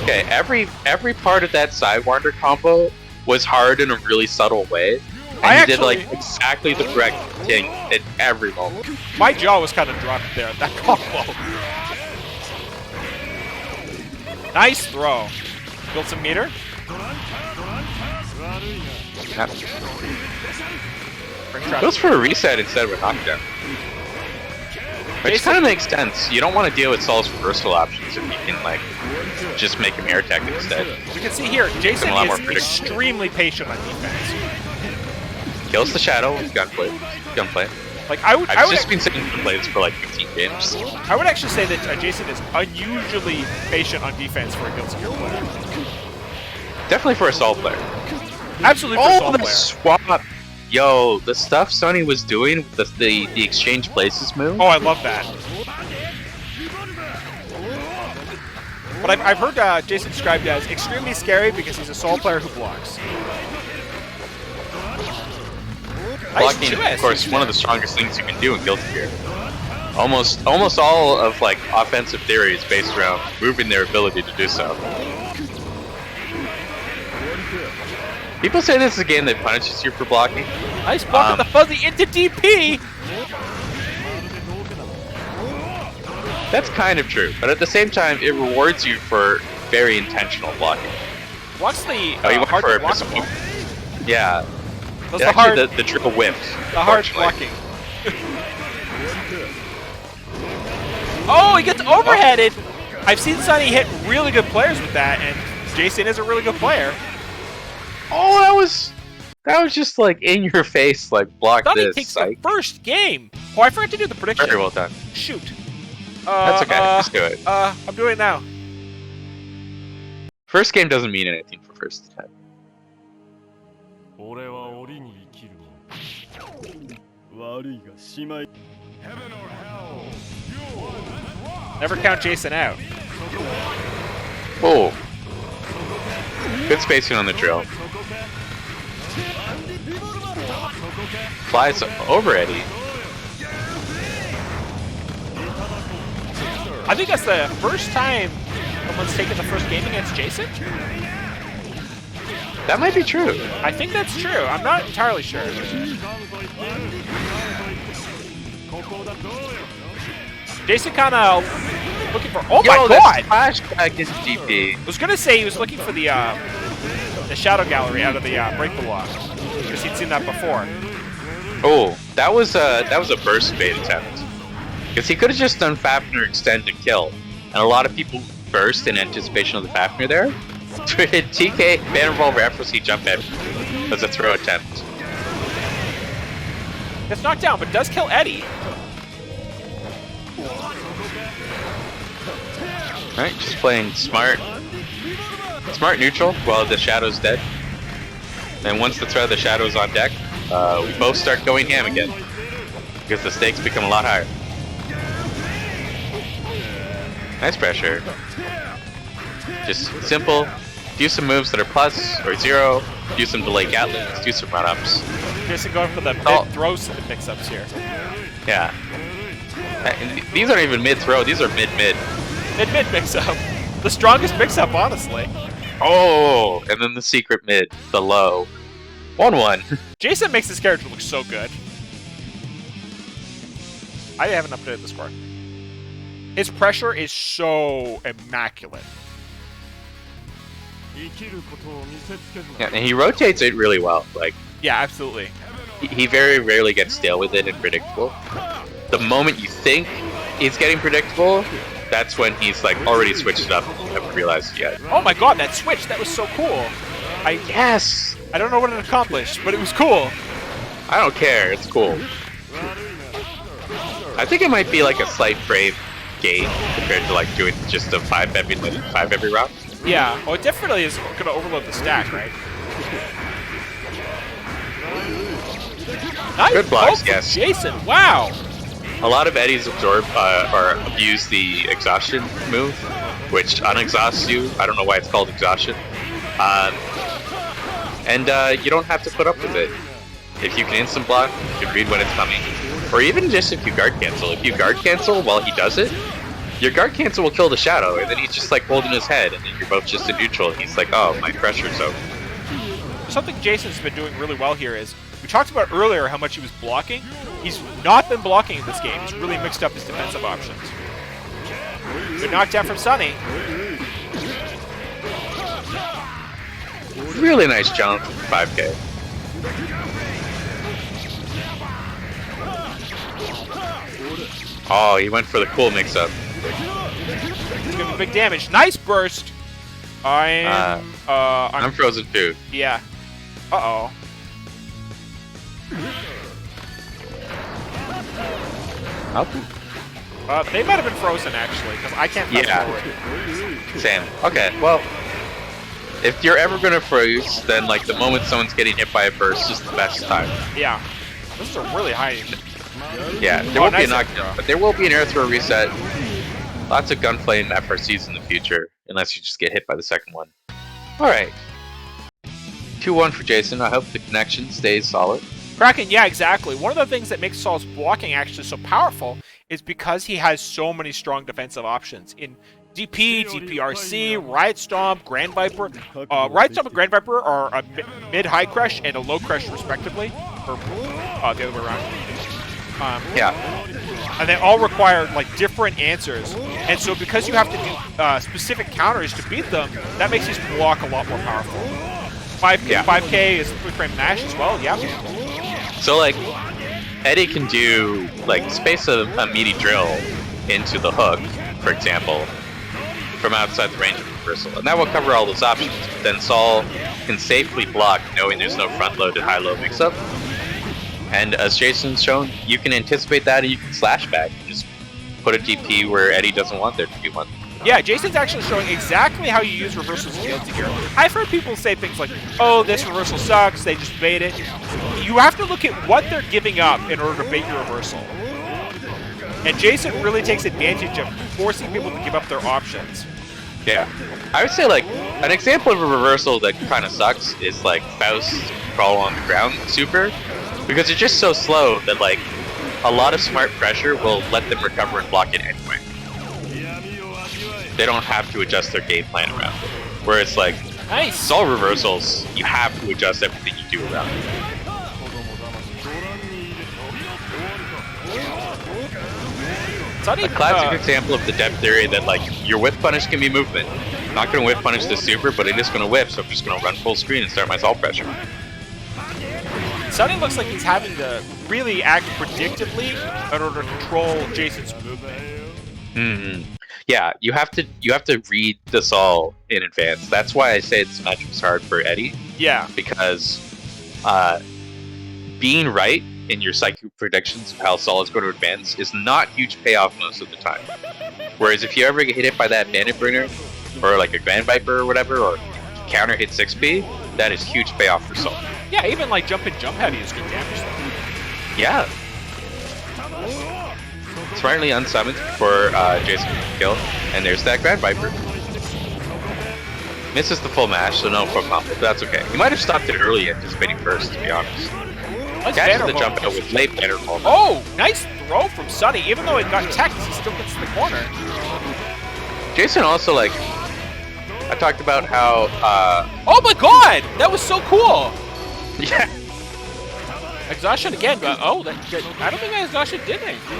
Okay, every part of that Sidewinder combo was hard in a really subtle way. And he did like exactly the correct thing at every moment. My jaw was kind of dropped there at that combo. Nice throw. Built some meter. Yep. Goes for a reset instead of a knockdown. Which kind of makes sense. You don't want to deal with Sol's reversal options if you can like just make him air tech instead. You can see here, Jason is extremely patient on defense. Kills the Shadow with gunplay. Like I've just been saying gunplays for like 15 games. I would actually say that Jason is unusually patient on defense for a Guilty Gear player. Definitely for a Sol player. Absolutely for a Sol player. Swap! Yo, the stuff Sonny was doing with the exchange places move. Oh, I love that. But I've heard Jason described as extremely scary because he's a Sol player who blocks. Blocking, of course, one of the strongest things you can do in Guilty Gear. Almost all of like offensive theory is based around moving their ability to do so. People say this is a game that punishes you for blocking. Nice block of the fuzzy into DP! That's kind of true, but at the same time, it rewards you for very intentional blocking. What's the you went hard for blocking? Yeah. That's the hard, the triple whiffs. The hard blocking. Oh, he gets overheaded! I've seen Sonny hit really good players with that, and Jason is a really good player. Oh, that was just like in your face, like block Sonny this. takes the first game. Oh, I forgot to do the prediction. Very well done. Shoot. That's okay. Just do it. I'm doing it now. First game doesn't mean anything for first time. Heaven or hell, you won and rock. Never count Jason out. Oh. Good spacing on the drill. Flies over Eddie. I think that's the first time someone's taken the first game against Jason. That might be true. I think that's true. I'm not entirely sure. Jason kind of looking for. Oh my god! Flashback is DP. I was gonna say he was looking for the Shadow Gallery out of the break the lock because he'd seen that before. Oh, that was a burst bait attempt. Because he could have just done Fafnir extend to kill, and a lot of people burst in anticipation of the Fafnir there. TK Banner Revolver FOC jump head as a throw attempt. Gets knocked down, but does kill Eddie. Alright, just playing smart neutral while the Shadow's dead. And once the threat of the Shadow's on deck, we both start going ham again. Because the stakes become a lot higher. Nice pressure. Just simple. Do some moves that are plus or zero. Do some delay gatlings. Do some run-ups. Jason going for the mid-throw mix-ups here. Yeah. And these aren't even mid-throw. These are mid-mid. Mid-mid mix-up. The strongest mix-up, honestly. Oh, and then the secret mid. The low. 1-1. Jason makes this character look so good. I haven't updated the score. His pressure is so immaculate. Yeah, and he rotates it really well. Like, yeah, absolutely. He very rarely gets stale with it and predictable. The moment you think he's getting predictable, that's when he's like already switched it up and you haven't realized it yet. Oh my god, that switch, that was so cool. Yes! I don't know what it accomplished, but it was cool. I don't care, it's cool. I think it might be like a slight frame gain compared to like doing just a 5 every round. Yeah, well, it definitely is going to overload the stack, right? Nice Good blocks, from yes. Jason, wow. A lot of Eddies absorb or abuse the exhaustion move, which unexhausts you. I don't know why it's called exhaustion. And you don't have to put up with it. If you can instant block, you can read when it's coming. Or even just if you guard cancel. If you guard cancel while he does it, your guard cancel will kill the Shadow, and then he's just like holding his head, and then you're both just in neutral, and he's like, oh, my pressure's over. Something Jason's been doing really well here is, we talked about earlier how much he was blocking. He's not been blocking in this game. He's really mixed up his defensive options. Good knockdown from Sonny. Really nice jump from 5k. Oh, he went for the cool mix-up. It's gonna be big damage. Nice burst. I'm frozen too. Yeah. Uh-oh. They might have been frozen, actually, because I can't fast forward. Same. Okay, well, if you're ever gonna freeze, then like the moment someone's getting hit by a burst is the best time. Yeah. This is a really high... Yeah, there won't be a knockdown, but there will be an air throw reset. Lots of gunflame FRCs in the future, unless you just get hit by the second one. Alright. 2-1 for Jason. I hope the connection stays solid. Kraken, yeah, exactly. One of the things that makes Saul's blocking actually so powerful is because he has so many strong defensive options. In DP, DPRC, Riot Stomp, Grand Viper. Riot Stomp and Grand Viper are a mid-high crush and a low crush, respectively. Or the other way around. Yeah. And they all require like different answers. And so because you have to do specific counters to beat them, that makes his block a lot more powerful. 5k is 3-frame Nash as well, yeah. So like, Eddie can do like space a meaty drill into the hook, for example, from outside the range of reversal, and that will cover all those options. But then Saul can safely block knowing there's no front-loaded high-low mix-up. And as Jason's shown, you can anticipate that and you can slash back and just put a DP where Eddie doesn't want there to be one. Yeah, Jason's actually showing exactly how you use reversals guilty here. I've heard people say things like, oh, this reversal sucks, they just bait it. You have to look at what they're giving up in order to bait your reversal. And Jason really takes advantage of forcing people to give up their options. Yeah. I would say, like, an example of a reversal that kind of sucks is, like, Faust Crawl on the Ground super. Because it's just so slow that, like, a lot of smart pressure will let them recover and block it anyway. They don't have to adjust their game plan around it. Whereas, like, nice. all reversals, you have to adjust everything you do around it. A classic example of the depth theory that, like, your whip punish can be movement. I'm not going to whip punish this super, but it is going to whip, so I'm just going to run full screen and start my Saul pressure. Sonny looks like he's having to really act predictably in order to control Jason's movement. Mm-hmm. Yeah, you have to read the Saul in advance. That's why I say this matchup is hard for Eddie. Yeah. Because being right in your psychic predictions of how Saul is going to advance is not huge payoff most of the time. Whereas if you ever get hit by that Bandit Burner, or like a Grand Viper or whatever, or counter hit 6p, that is huge payoff for Saul. Yeah, even like jump and jump heavy is good damage though. Yeah. Smartly unsummoned before Jason can kill, and there's that Grand Viper. Misses the full mash, so no from Mumble, but that's okay. He might have stopped it early anticipating first, to be honest. Catches the jump out with late banner roll. Oh, nice throw from Sonny. Even though it got teched, he still gets to the corner. Jason also, like, I talked about how, oh my god! That was so cool! Yeah. Exhaustion again, but I don't think that exhaustion did anything.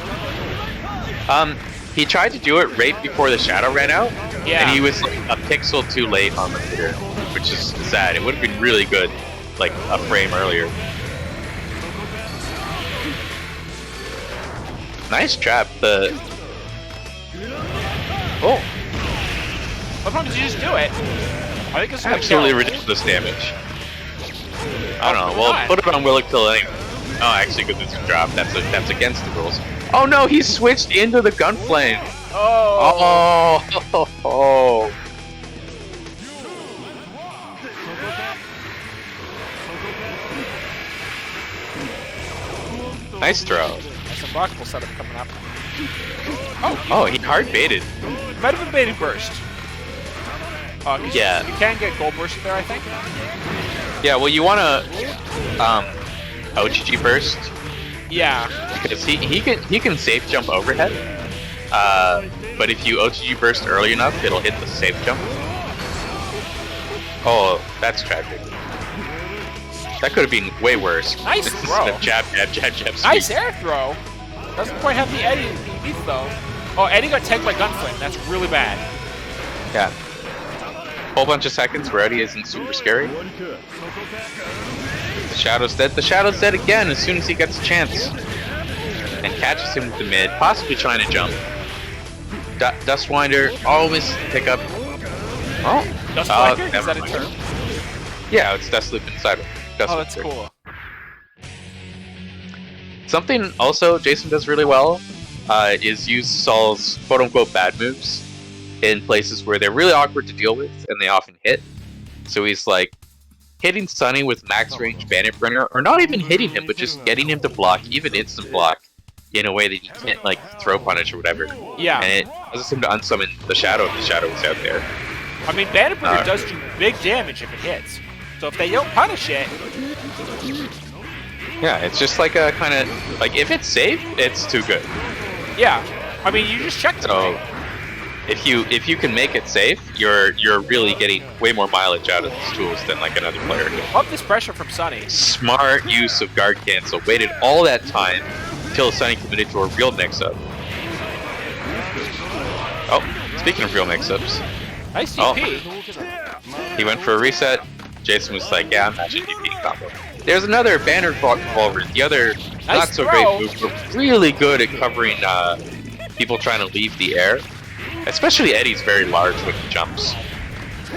He tried to do it right before the shadow ran out, yeah. And he was like a pixel too late on the meter, which is sad. It would have been really good, like a frame earlier. Nice trap. Oh. Sometimes you just do it. I think it's absolutely ridiculous damage. I don't know. Well, put it on Will It Kill anyway. Oh, actually, because it's a drop. That's against the rules. Oh no, he switched into the Gunflame. Oh! Oh! Nice throw. That's a blockable setup coming up. Oh, he hard baited. Might have been baited burst. Yeah. You can get gold burst there, I think. Yeah, well, you want to OGG burst Yeah. because he can safe jump overhead. But if you OGG burst early enough, it'll hit the safe jump. Oh, that's tragic. That could have been way worse. Nice throw. Jab, jab, jab, jab. Nice air throw. Doesn't quite have the Eddie beat though. Oh, Eddie got tagged by Gunflame. That's really bad. Yeah. Whole bunch of seconds where Eddie isn't super scary. The Shadow's dead. The Shadow's dead again as soon as he gets a chance. And catches him with the mid, possibly trying to jump. Dustwinder, always pick up. Oh, Dustwinder? Is that a term? Yeah, it's Dust Loop inside. Oh, that's cool. Something also Jason does really well is use Saul's quote-unquote bad moves in places where they're really awkward to deal with and they often hit. So he's like hitting Sonny with max range Bandit Bringer, or not even hitting him, but just getting him to block, even instant block, in a way that you can't like throw punish or whatever. Yeah. And it causes him to unsummon the Shadow if the Shadow is out there. I mean, Bandit Bringer does do big damage if it hits. So if they don't punish it... Yeah, it's just like a kind of... Like, if it's safe, it's too good. Yeah. I mean, you just check the So, if you can make it safe, you're really getting way more mileage out of these tools than like another player could. Love this pressure from Sonny. Smart use of guard cancel. Waited all that time until Sonny committed to a real mix-up. Oh, speaking of real mix-ups. Nice DP. He went for a reset. Jason was like, yeah, I'm matching DP combo. There's another banner revolver. The other not so great move, but really good at covering people trying to leave the air. Especially Eddie's very large when he jumps.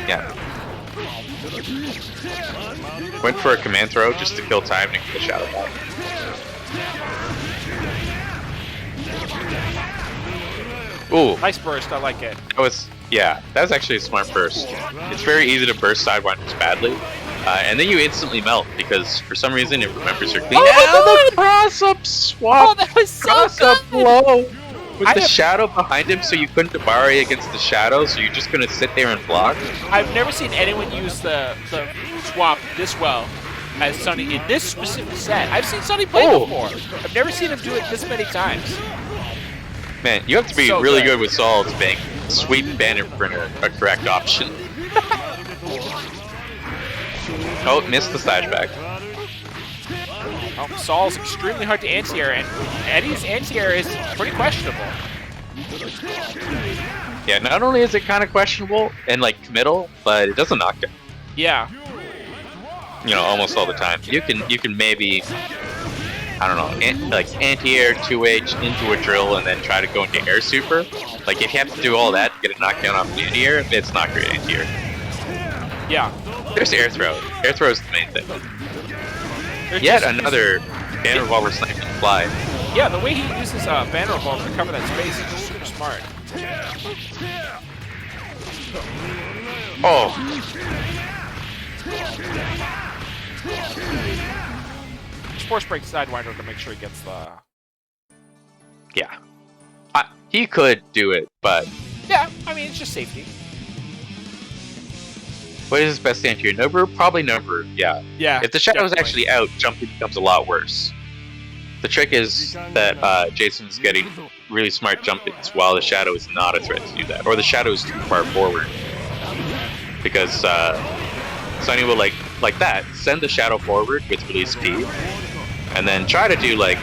Yeah. Went for a command throw just to kill time to get the Shadow back. Ooh. Nice burst, I like it. That was actually a smart burst. It's very easy to burst Sidewinders badly. And then you instantly melt because for some reason it remembers your clean. Oh the cross-up swap! Oh, that was so cross-up good! blow! With the Shadow behind him so you couldn't Dabari against the Shadow, so you're just gonna sit there and block. I've never seen anyone use the swap this well as Sonny in this specific set. I've seen Sonny play before. I've never seen him do it this many times. Man, you have to be So really good with Saul to make Sweet Bandit Printer a correct option. Oh, missed the slash back. Oh, Saul's extremely hard to anti-air, and Eddie's anti-air is pretty questionable. Yeah, not only is it kind of questionable and like committal, but it doesn't knock down. Yeah. You know, almost all the time. You can maybe, I don't know, like anti-air 2H into a drill and then try to go into air super. Like if you have to do all that to get a knockdown off the anti-air, it's not great anti-air. Yeah. There's air throw. Air throw is the main thing. There's Yet another banner revolver sniping fly. Yeah, the way he uses banner revolver to cover that space is just super smart. Oh. Just force break Sidewinder to make sure he gets the... Yeah. He could do it, but... Yeah, I mean, it's just safety. What is his best anti-air? Nobu? Probably Nobu, yeah. Yeah. If the Shadow is actually out, jumping becomes a lot worse. The trick is that Jason's getting really smart jump-ins while the Shadow is not a threat to do that. Or the Shadow is too far forward. Because Sonny will, like that, send the Shadow forward with release P, and then try to do, like,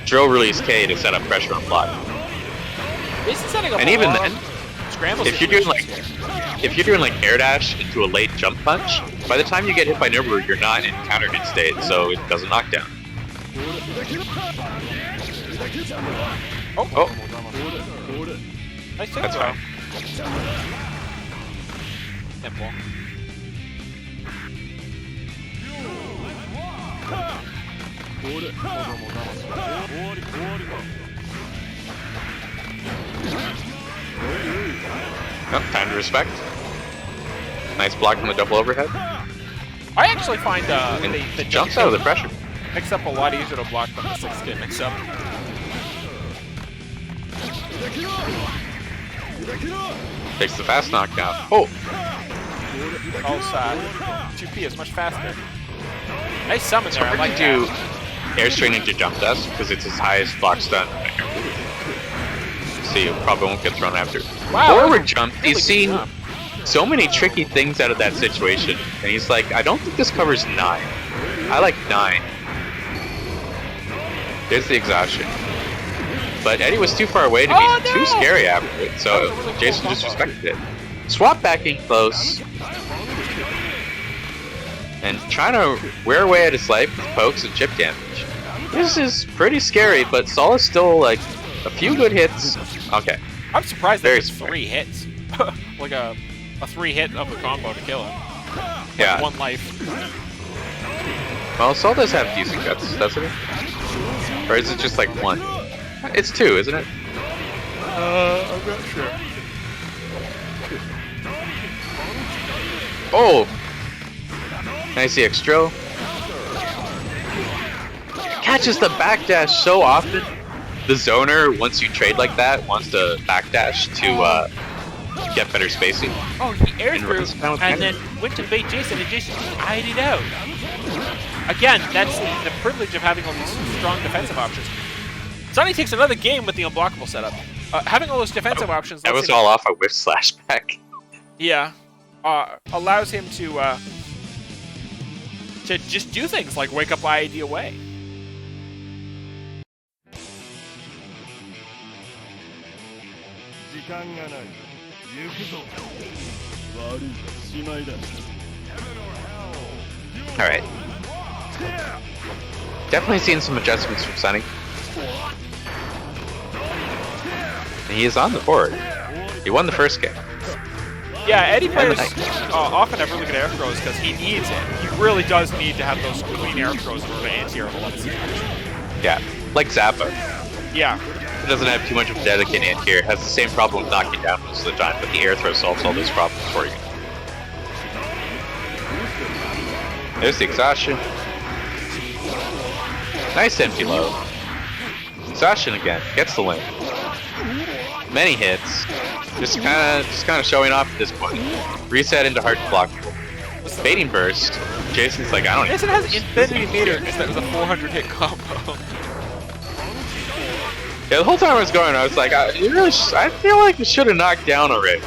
drill release K to set up pressure on block. And even then, if you're doing like air dash into a late jump punch, by the time you get hit by Nobu, you're not in counter hit state, so it doesn't knock down. Oh. Nice That's fine. Simple. Oh, time to respect. Nice block from the double overhead. I actually find And the jumps out of the pressure. mix up a lot easier to block than the 6K mix up. Takes the fast knockdown. Oh! Oh, sad. 2P is much faster. Nice summon there, I like do that. air straight into jump dash because it's his highest block stun. So you probably won't get thrown after. Wow, Forward jump, really he's good seen jump. so many tricky things out of that situation. And he's like, I don't think this covers 9. I like 9. There's the exhaustion. But Eddie was too far away to be too scary after it, so really Jason cool just combo. respected it. Swap back in close. And trying to wear away at his life with pokes and chip damage. This is pretty scary, but Sol is still like a few good hits. Okay. I'm surprised Very that it's 3 hits. Like a 3-hit of a combo to kill him. Yeah. 1 life. Well, Sol does have decent guts, doesn't it? Or is it just like 1? It's 2, isn't it? I'm not sure. Oh! Nice EX drill. Catches the backdash so often. The zoner, once you trade like that, wants to backdash to get better spacing. Oh, he air And through runs down with and Cannon. then went to bait Jason, and Jason just eyed it out. Again, that's the privilege of having all these strong defensive options. Sonny takes another game with the unblockable setup. Having all those defensive options That lets was him, all off a whiff slash back. yeah, allows him to just do things like wake up IID away. Alright. Definitely seeing some adjustments from Sonny. And he is on the board. He won the first game. Yeah, Eddie players And often have really good air throws because he needs it. He really does need to have those clean air throws in order to anti-air the one situation. Yeah. Like Zappa. Yeah. It doesn't have too much of a dedicated anti-air. Has the same problem with knocking down most of the time, but the air throw solves all those problems for you. There's the exhaustion. Nice empty low. Exhaustion again. Gets the win. Many hits. Just kind of showing off at this point. Reset into hard block. Baiting burst. Jason's like, I don't. Jason has infinity meter because that was a 400 hit combo. Yeah, the whole time I was going, I was like, I feel like you should have knocked down already.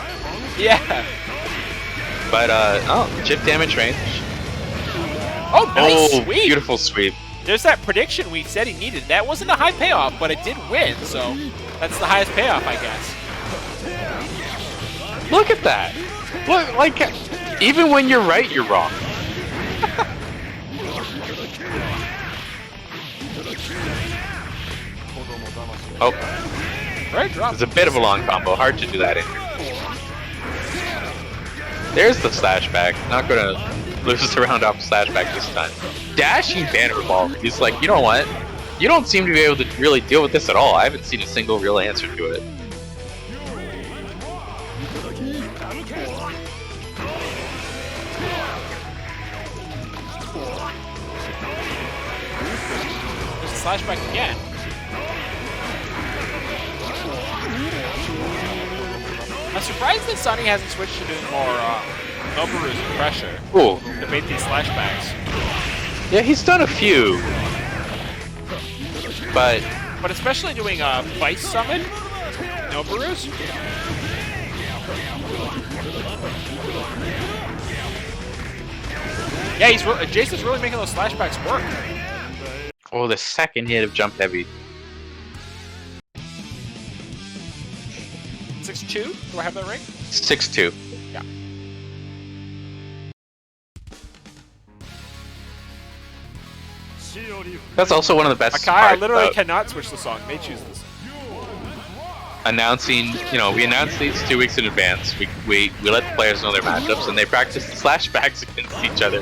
Yeah. But oh, chip damage range. Oh, nice Oh, sweep. beautiful sweep. There's that prediction we said he needed. That wasn't a high payoff, but it did win, so that's the highest payoff, I guess. Look at that. Look, like, even when you're right, you're wrong. Oh, Right drop. it's a bit of a long combo. Hard to do that in here. There's the slash back. Not gonna lose the round off slash back this time. Dashing banner ball. He's like, you know what? You don't seem to be able to really deal with this at all. I haven't seen a single real answer to it. There's a slash back again. I'm surprised that Sonny hasn't switched to doing more Noboru's and pressure Ooh. to bait these slash backs. Yeah, he's done a few. But But especially doing a Vice Summon, Noboru's. Yeah, Jason's really making those slashbacks work. oh, the second hit of jump heavy. 6-2? Do I have that right? 6-2. Yeah. That's also one of the best Akai, I parts literally about cannot switch the song. They choose this. announcing, you know, we announce these 2 weeks in advance. We let the players know their matchups, and they practice the slashbacks against each other.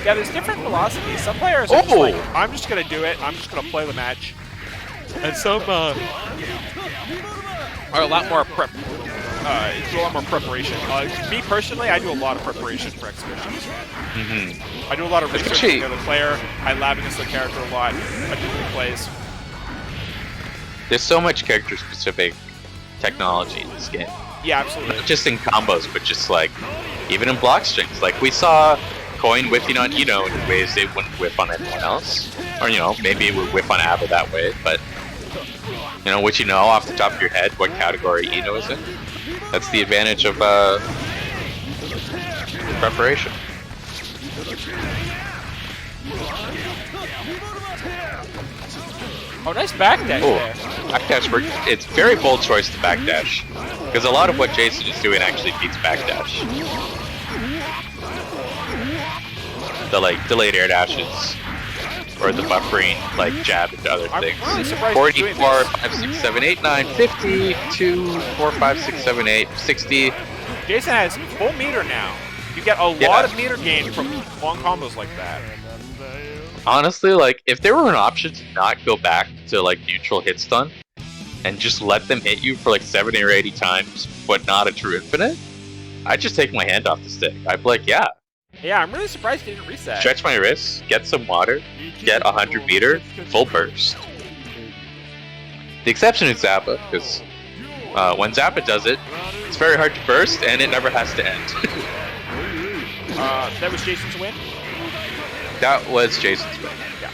Yeah, there's different philosophies. Some players are just Oh! like, I'm just gonna do it. I'm just gonna play the match. And some are a lot more prep. It's a lot more preparation. Me personally, I do a lot of preparation for exhibitions. I do a lot of research on the other player. I lab against the character a lot. I do replays. There's so much character-specific technology in this game. Yeah, absolutely. Not just in combos, but just like even in block strings. Like we saw Coin whiffing on Eno in ways they wouldn't whiff on anyone else, or maybe it would whiff on Abba that way. But what you know off the top of your head, what category Eno is in. That's the advantage of preparation. Oh, nice backdash there. Backdash work. It's a very bold choice to backdash, because a lot of what Jason is doing actually beats backdash. The delayed air dashes, or the buffering, jab into other things. I'm really surprised 44, 5, 6, 7, 8, 9, 50, 2, 4, 5, 6, 7, 8, 60. Jason has full meter now. You get a lot of meter gain from long combos like that. Honestly, if there were an option to not go back to neutral hit stun and just let them hit you for 70 or 80 times, but not a true infinite, I'd just take my hand off the stick. I'd be like, yeah. Yeah, I'm really surprised he didn't reset. Stretch my wrists, get some water, get 100 meter, full burst. The exception is Zappa, because when Zappa does it, it's very hard to burst and it never has to end. That was Jason's win? That was Jason's win. Yeah.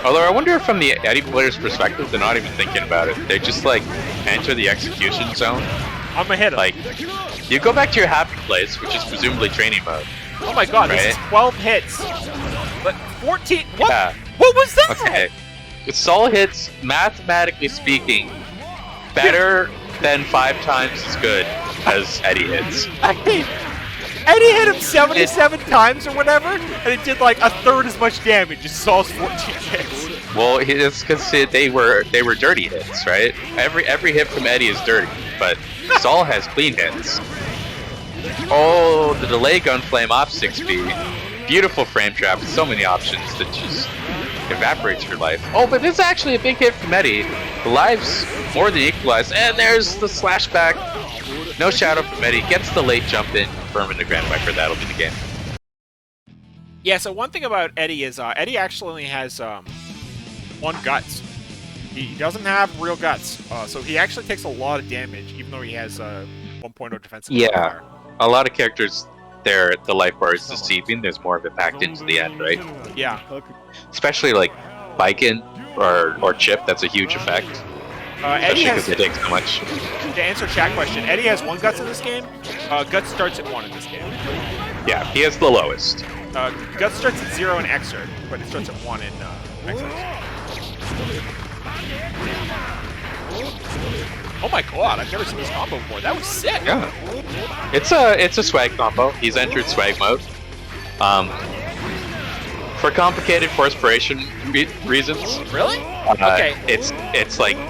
Although I wonder if from the Eddie player's perspective, they're not even thinking about it. They just enter the execution zone. I'm gonna hit him. You go back to your happy place, which is presumably training mode. Oh my god, this is 12 hits. But 14, what? Yeah. What was that? Okay. With Sol hits, mathematically speaking, better than 5 times as good as Eddie hits. Eddie hit him 77 times or whatever, and it did a third as much damage as Sol's 14 hits. Well, it's because they were dirty hits, right? Every hit from Eddie is dirty, but Sol has clean hits. Oh, the delay gunflame off 6B. Beautiful frame trap, so many options that just evaporates your life. Oh, but this is actually a big hit from Eddie. The lives more than equalized, and there's the slash back. No shadow from Eddie, gets the late jump in, confirming the Grand Viper, that'll be the game. Yeah, so one thing about Eddie is Eddie actually only has 1 guts. He doesn't have real guts, so he actually takes a lot of damage, even though he has 1.0 defensive. Yeah, a lot of characters there, the life bar is deceiving. There's more of it packed into the end, right? Yeah. Especially Bikin or Chip, that's a huge effect. Eddie has, because they take so much. To answer chat question, Eddie has 1 guts in this game. Guts starts at 1 in this game. Yeah, he has the lowest. Guts starts at 0 in Exert, but it starts at 1 in Exert. Oh my god, I've never seen this combo before. That was sick. Yeah. It's a swag combo. He's entered swag mode. For complicated forspiration reasons. Really? Okay. It's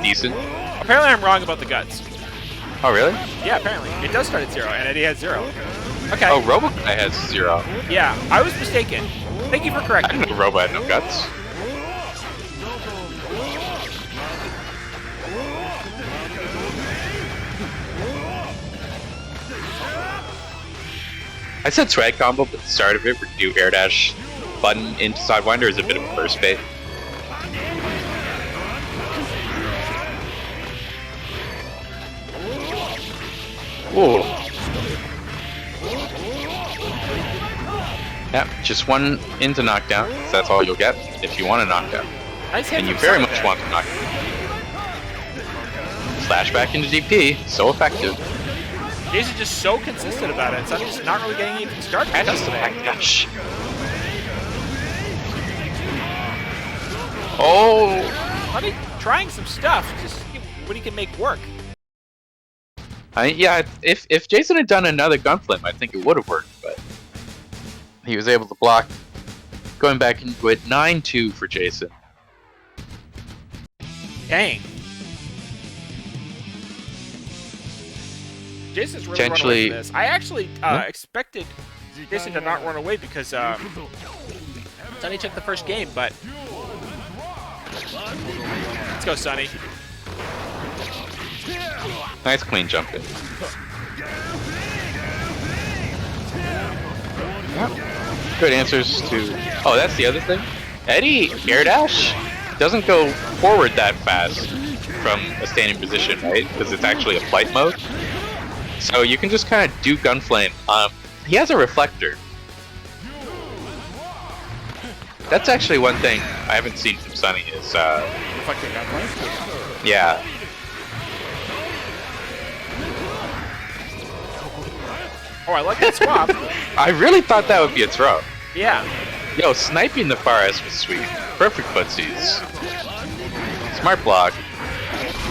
decent. Apparently I'm wrong about the guts. Oh really? Yeah, apparently. It does start at 0, and Eddie has 0. Okay. Oh, Roboguy has 0. Yeah, I was mistaken. Thank you for correcting me. I didn't know Robo had no guts. I said swag combo, but the start of it would do air dash button into Sidewinder is a bit of a burst bait. Ooh. Yeah, just 1 into knockdown. So that's all you'll get if you want a knockdown. Nice and you very much want to knock down. Slash back into DP, so effective. Jason's just so consistent about it, so I'm just not really getting anything started. And just backdash. Oh! I mean, trying some stuff, just see what he can make work. Yeah, if Jason had done another gunflame, I think it would have worked, but he was able to block Going back into it, 9-2 for Jason. Dang. Jason's really run away Potentially- from this. I actually expected Jason to not run away because Sonny took the first game, but let's go, Sonny. Nice clean jump in. Good answers to... Oh, that's the other thing. Eddie air dash doesn't go forward that fast from a standing position, right? Because it's actually a flight mode. So you can just kind of do Gunflame. He has a reflector. That's actually one thing I haven't seen from Sonny is... Reflecting gunplay. Yeah. Oh, I like that swap. I really thought that would be a throw. Yeah. Yo, sniping the far S was sweet. Perfect footsies. Smart block.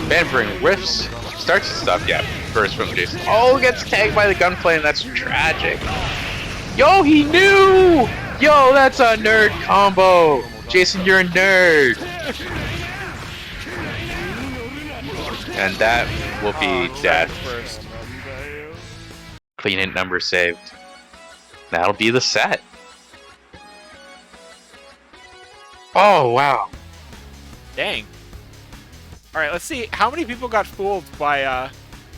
Vanvering riffs. Starts the stuff, yeah. First from Jason. Oh, gets tagged by the gunplay, that's tragic. Yo, he knew! Yo, that's a nerd combo! Jason, you're a nerd! And that will be death. First. Clean it, number saved. That'll be the set. Oh, wow. Dang. All right, let's see how many people got fooled by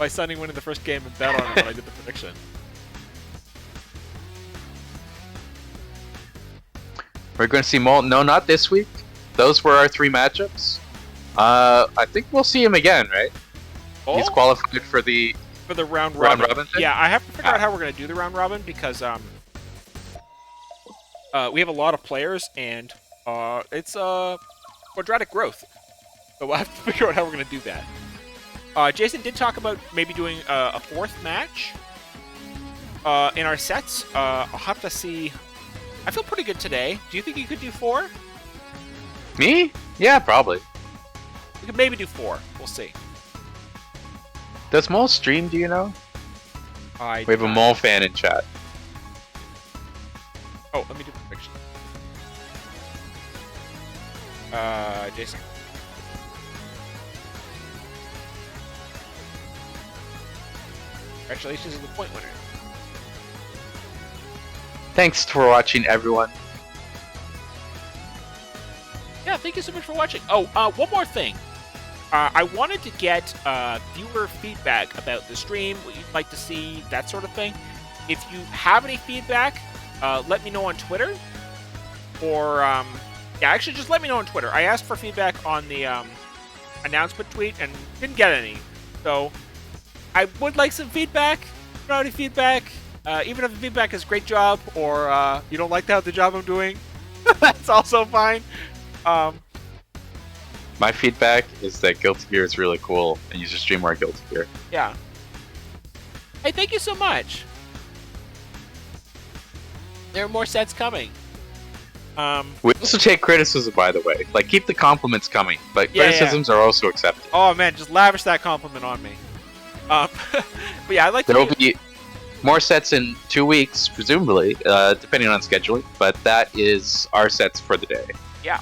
Sonny winning the first game and bet on it when I did the prediction. We're going to see Molten. No, not this week. Those were our 3 matchups. I think we'll see him again, right? Oh? He's qualified for the round robin. Round robin thing? Yeah, I have to figure out how we're gonna do the round robin because we have a lot of players and it's quadratic growth. So we'll have to figure out how we're gonna do that. Jason did talk about maybe doing a 4th match in our sets. I'll have to see. I feel pretty good today. Do you think you could do 4? Me? Yeah, probably. We could maybe do 4. We'll see. Does Mole stream, do you know? I We have a Mole fan in chat. Oh, let me do the prediction. Jason. Congratulations on the point winner. Thanks for watching, everyone. Yeah, thank you so much for watching. Oh, one more thing. I wanted to get viewer feedback about the stream, what you'd like to see, that sort of thing. If you have any feedback, let me know on Twitter. Or, yeah, actually just let me know on Twitter. I asked for feedback on the announcement tweet and didn't get any. So, I would like some feedback. Any feedback. Even if the feedback is great job or you don't like the job I'm doing, that's also fine. My feedback is that Guilty Gear is really cool, and you should stream more Guilty Gear. Yeah. Hey, thank you so much. There are more sets coming. We also take criticism, by the way. Like, keep the compliments coming, but Yeah, criticisms are also accepted. Oh man, just lavish that compliment on me. But yeah, I'd like to. There will be more sets in 2 weeks, presumably, depending on scheduling, but that is our sets for the day. Yeah.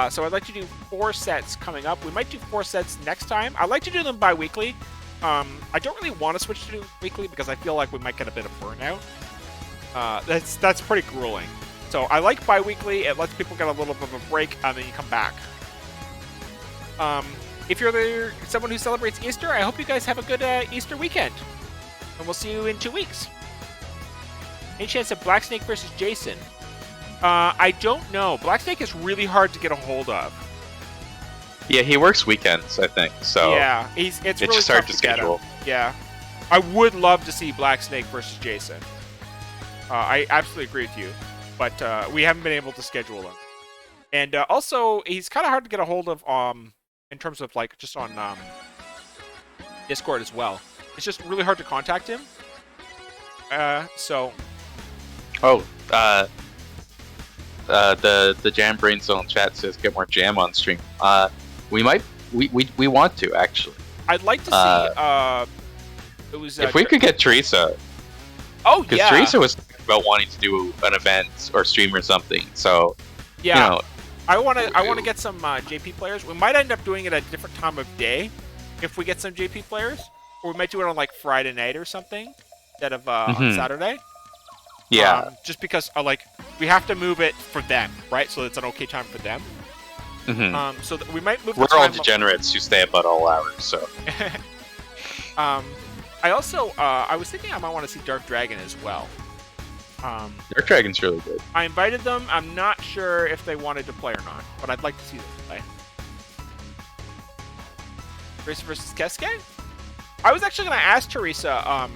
So I'd like to do 4 sets coming up. We might do 4 sets next time. I'd like to do them bi-weekly. I don't really want to switch to do weekly because I feel like we might get a bit of burnout. That's pretty grueling. So I like bi-weekly. It lets people get a little bit of a break and then you come back. If you're someone who celebrates Easter, I hope you guys have a good Easter weekend. And we'll see you in 2 weeks. Any chance of Black Snake versus Jason? I don't know. Black Snake is really hard to get a hold of. Yeah, he works weekends, I think, so Yeah, it's really just hard tough to get him. schedule. Yeah. I would love to see Black Snake versus Jason. I absolutely agree with you. But we haven't been able to schedule him. And also, he's kind of hard to get a hold of in terms of, like, just on Discord as well. It's just really hard to contact him. So... Oh, the Jam Brain Zone chat says get more Jam on stream. We want to, actually. I'd like to see, it was... if we could get Teresa. Oh, Because yeah. Teresa was about wanting to do an event or stream or something. So, yeah, you know, I want to get some JP players. We might end up doing it at a different time of day if we get some JP players, or we might do it on like Friday night or something instead of on Saturday. Yeah. Just because like we have to move it for them, right? So it's an okay time for them. So we might move. We're all degenerates who stay up at all hours, so. I also I was thinking I might want to see Dark Dragon as well. Dark Dragon's really good. I invited them. I'm not sure if they wanted to play or not, but I'd like to see them play. Teresa versus Kesuke? I was actually going to ask Teresa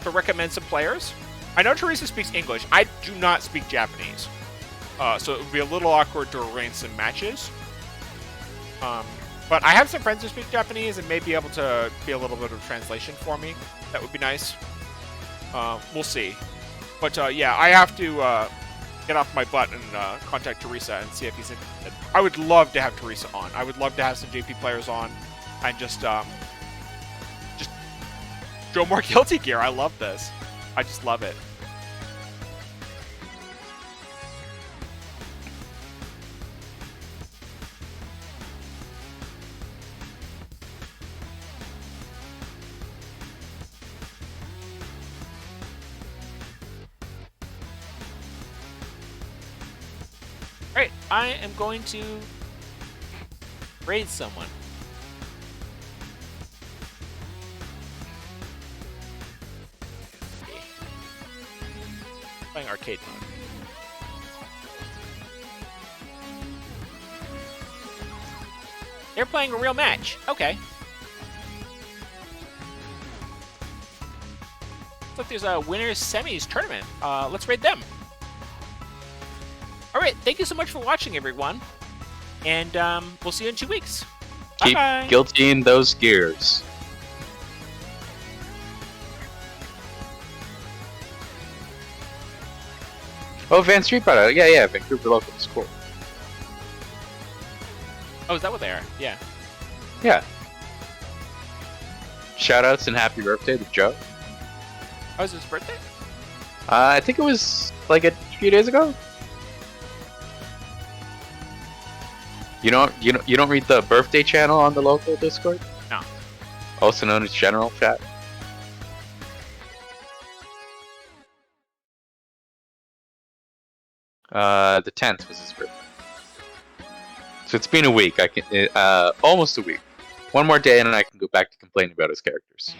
to recommend some players. I know Teresa speaks English. I do not speak Japanese. So it would be a little awkward to arrange some matches. But I have some friends who speak Japanese and may be able to be a little bit of translation for me. That would be nice. We'll see. But yeah, I have to get off my butt and contact Teresa and see if he's interested. I would love to have Teresa on. I would love to have some JP players on and just show more Guilty Gear. I love this. I just love it. Alright, I am going to raid someone. Okay. Playing arcade mode. They're playing a real match. Okay. Looks like there's a winners semis tournament. Let's raid them. Alright, thank you so much for watching, everyone. And we'll see you in 2 weeks. Keep Bye-bye. guiltying those gears. Oh, Van Street brought it. Yeah, Vancouver local. It's cool. Oh, is that what they are? Yeah. Yeah. Shoutouts and happy birthday to Joe. Oh, is it his birthday? I think it was like a few days ago. You don't read the birthday channel on the local Discord? No. Also known as General Chat. The 10th was his birthday. So it's been a week. Almost a week. One more day and then I can go back to complaining about his characters.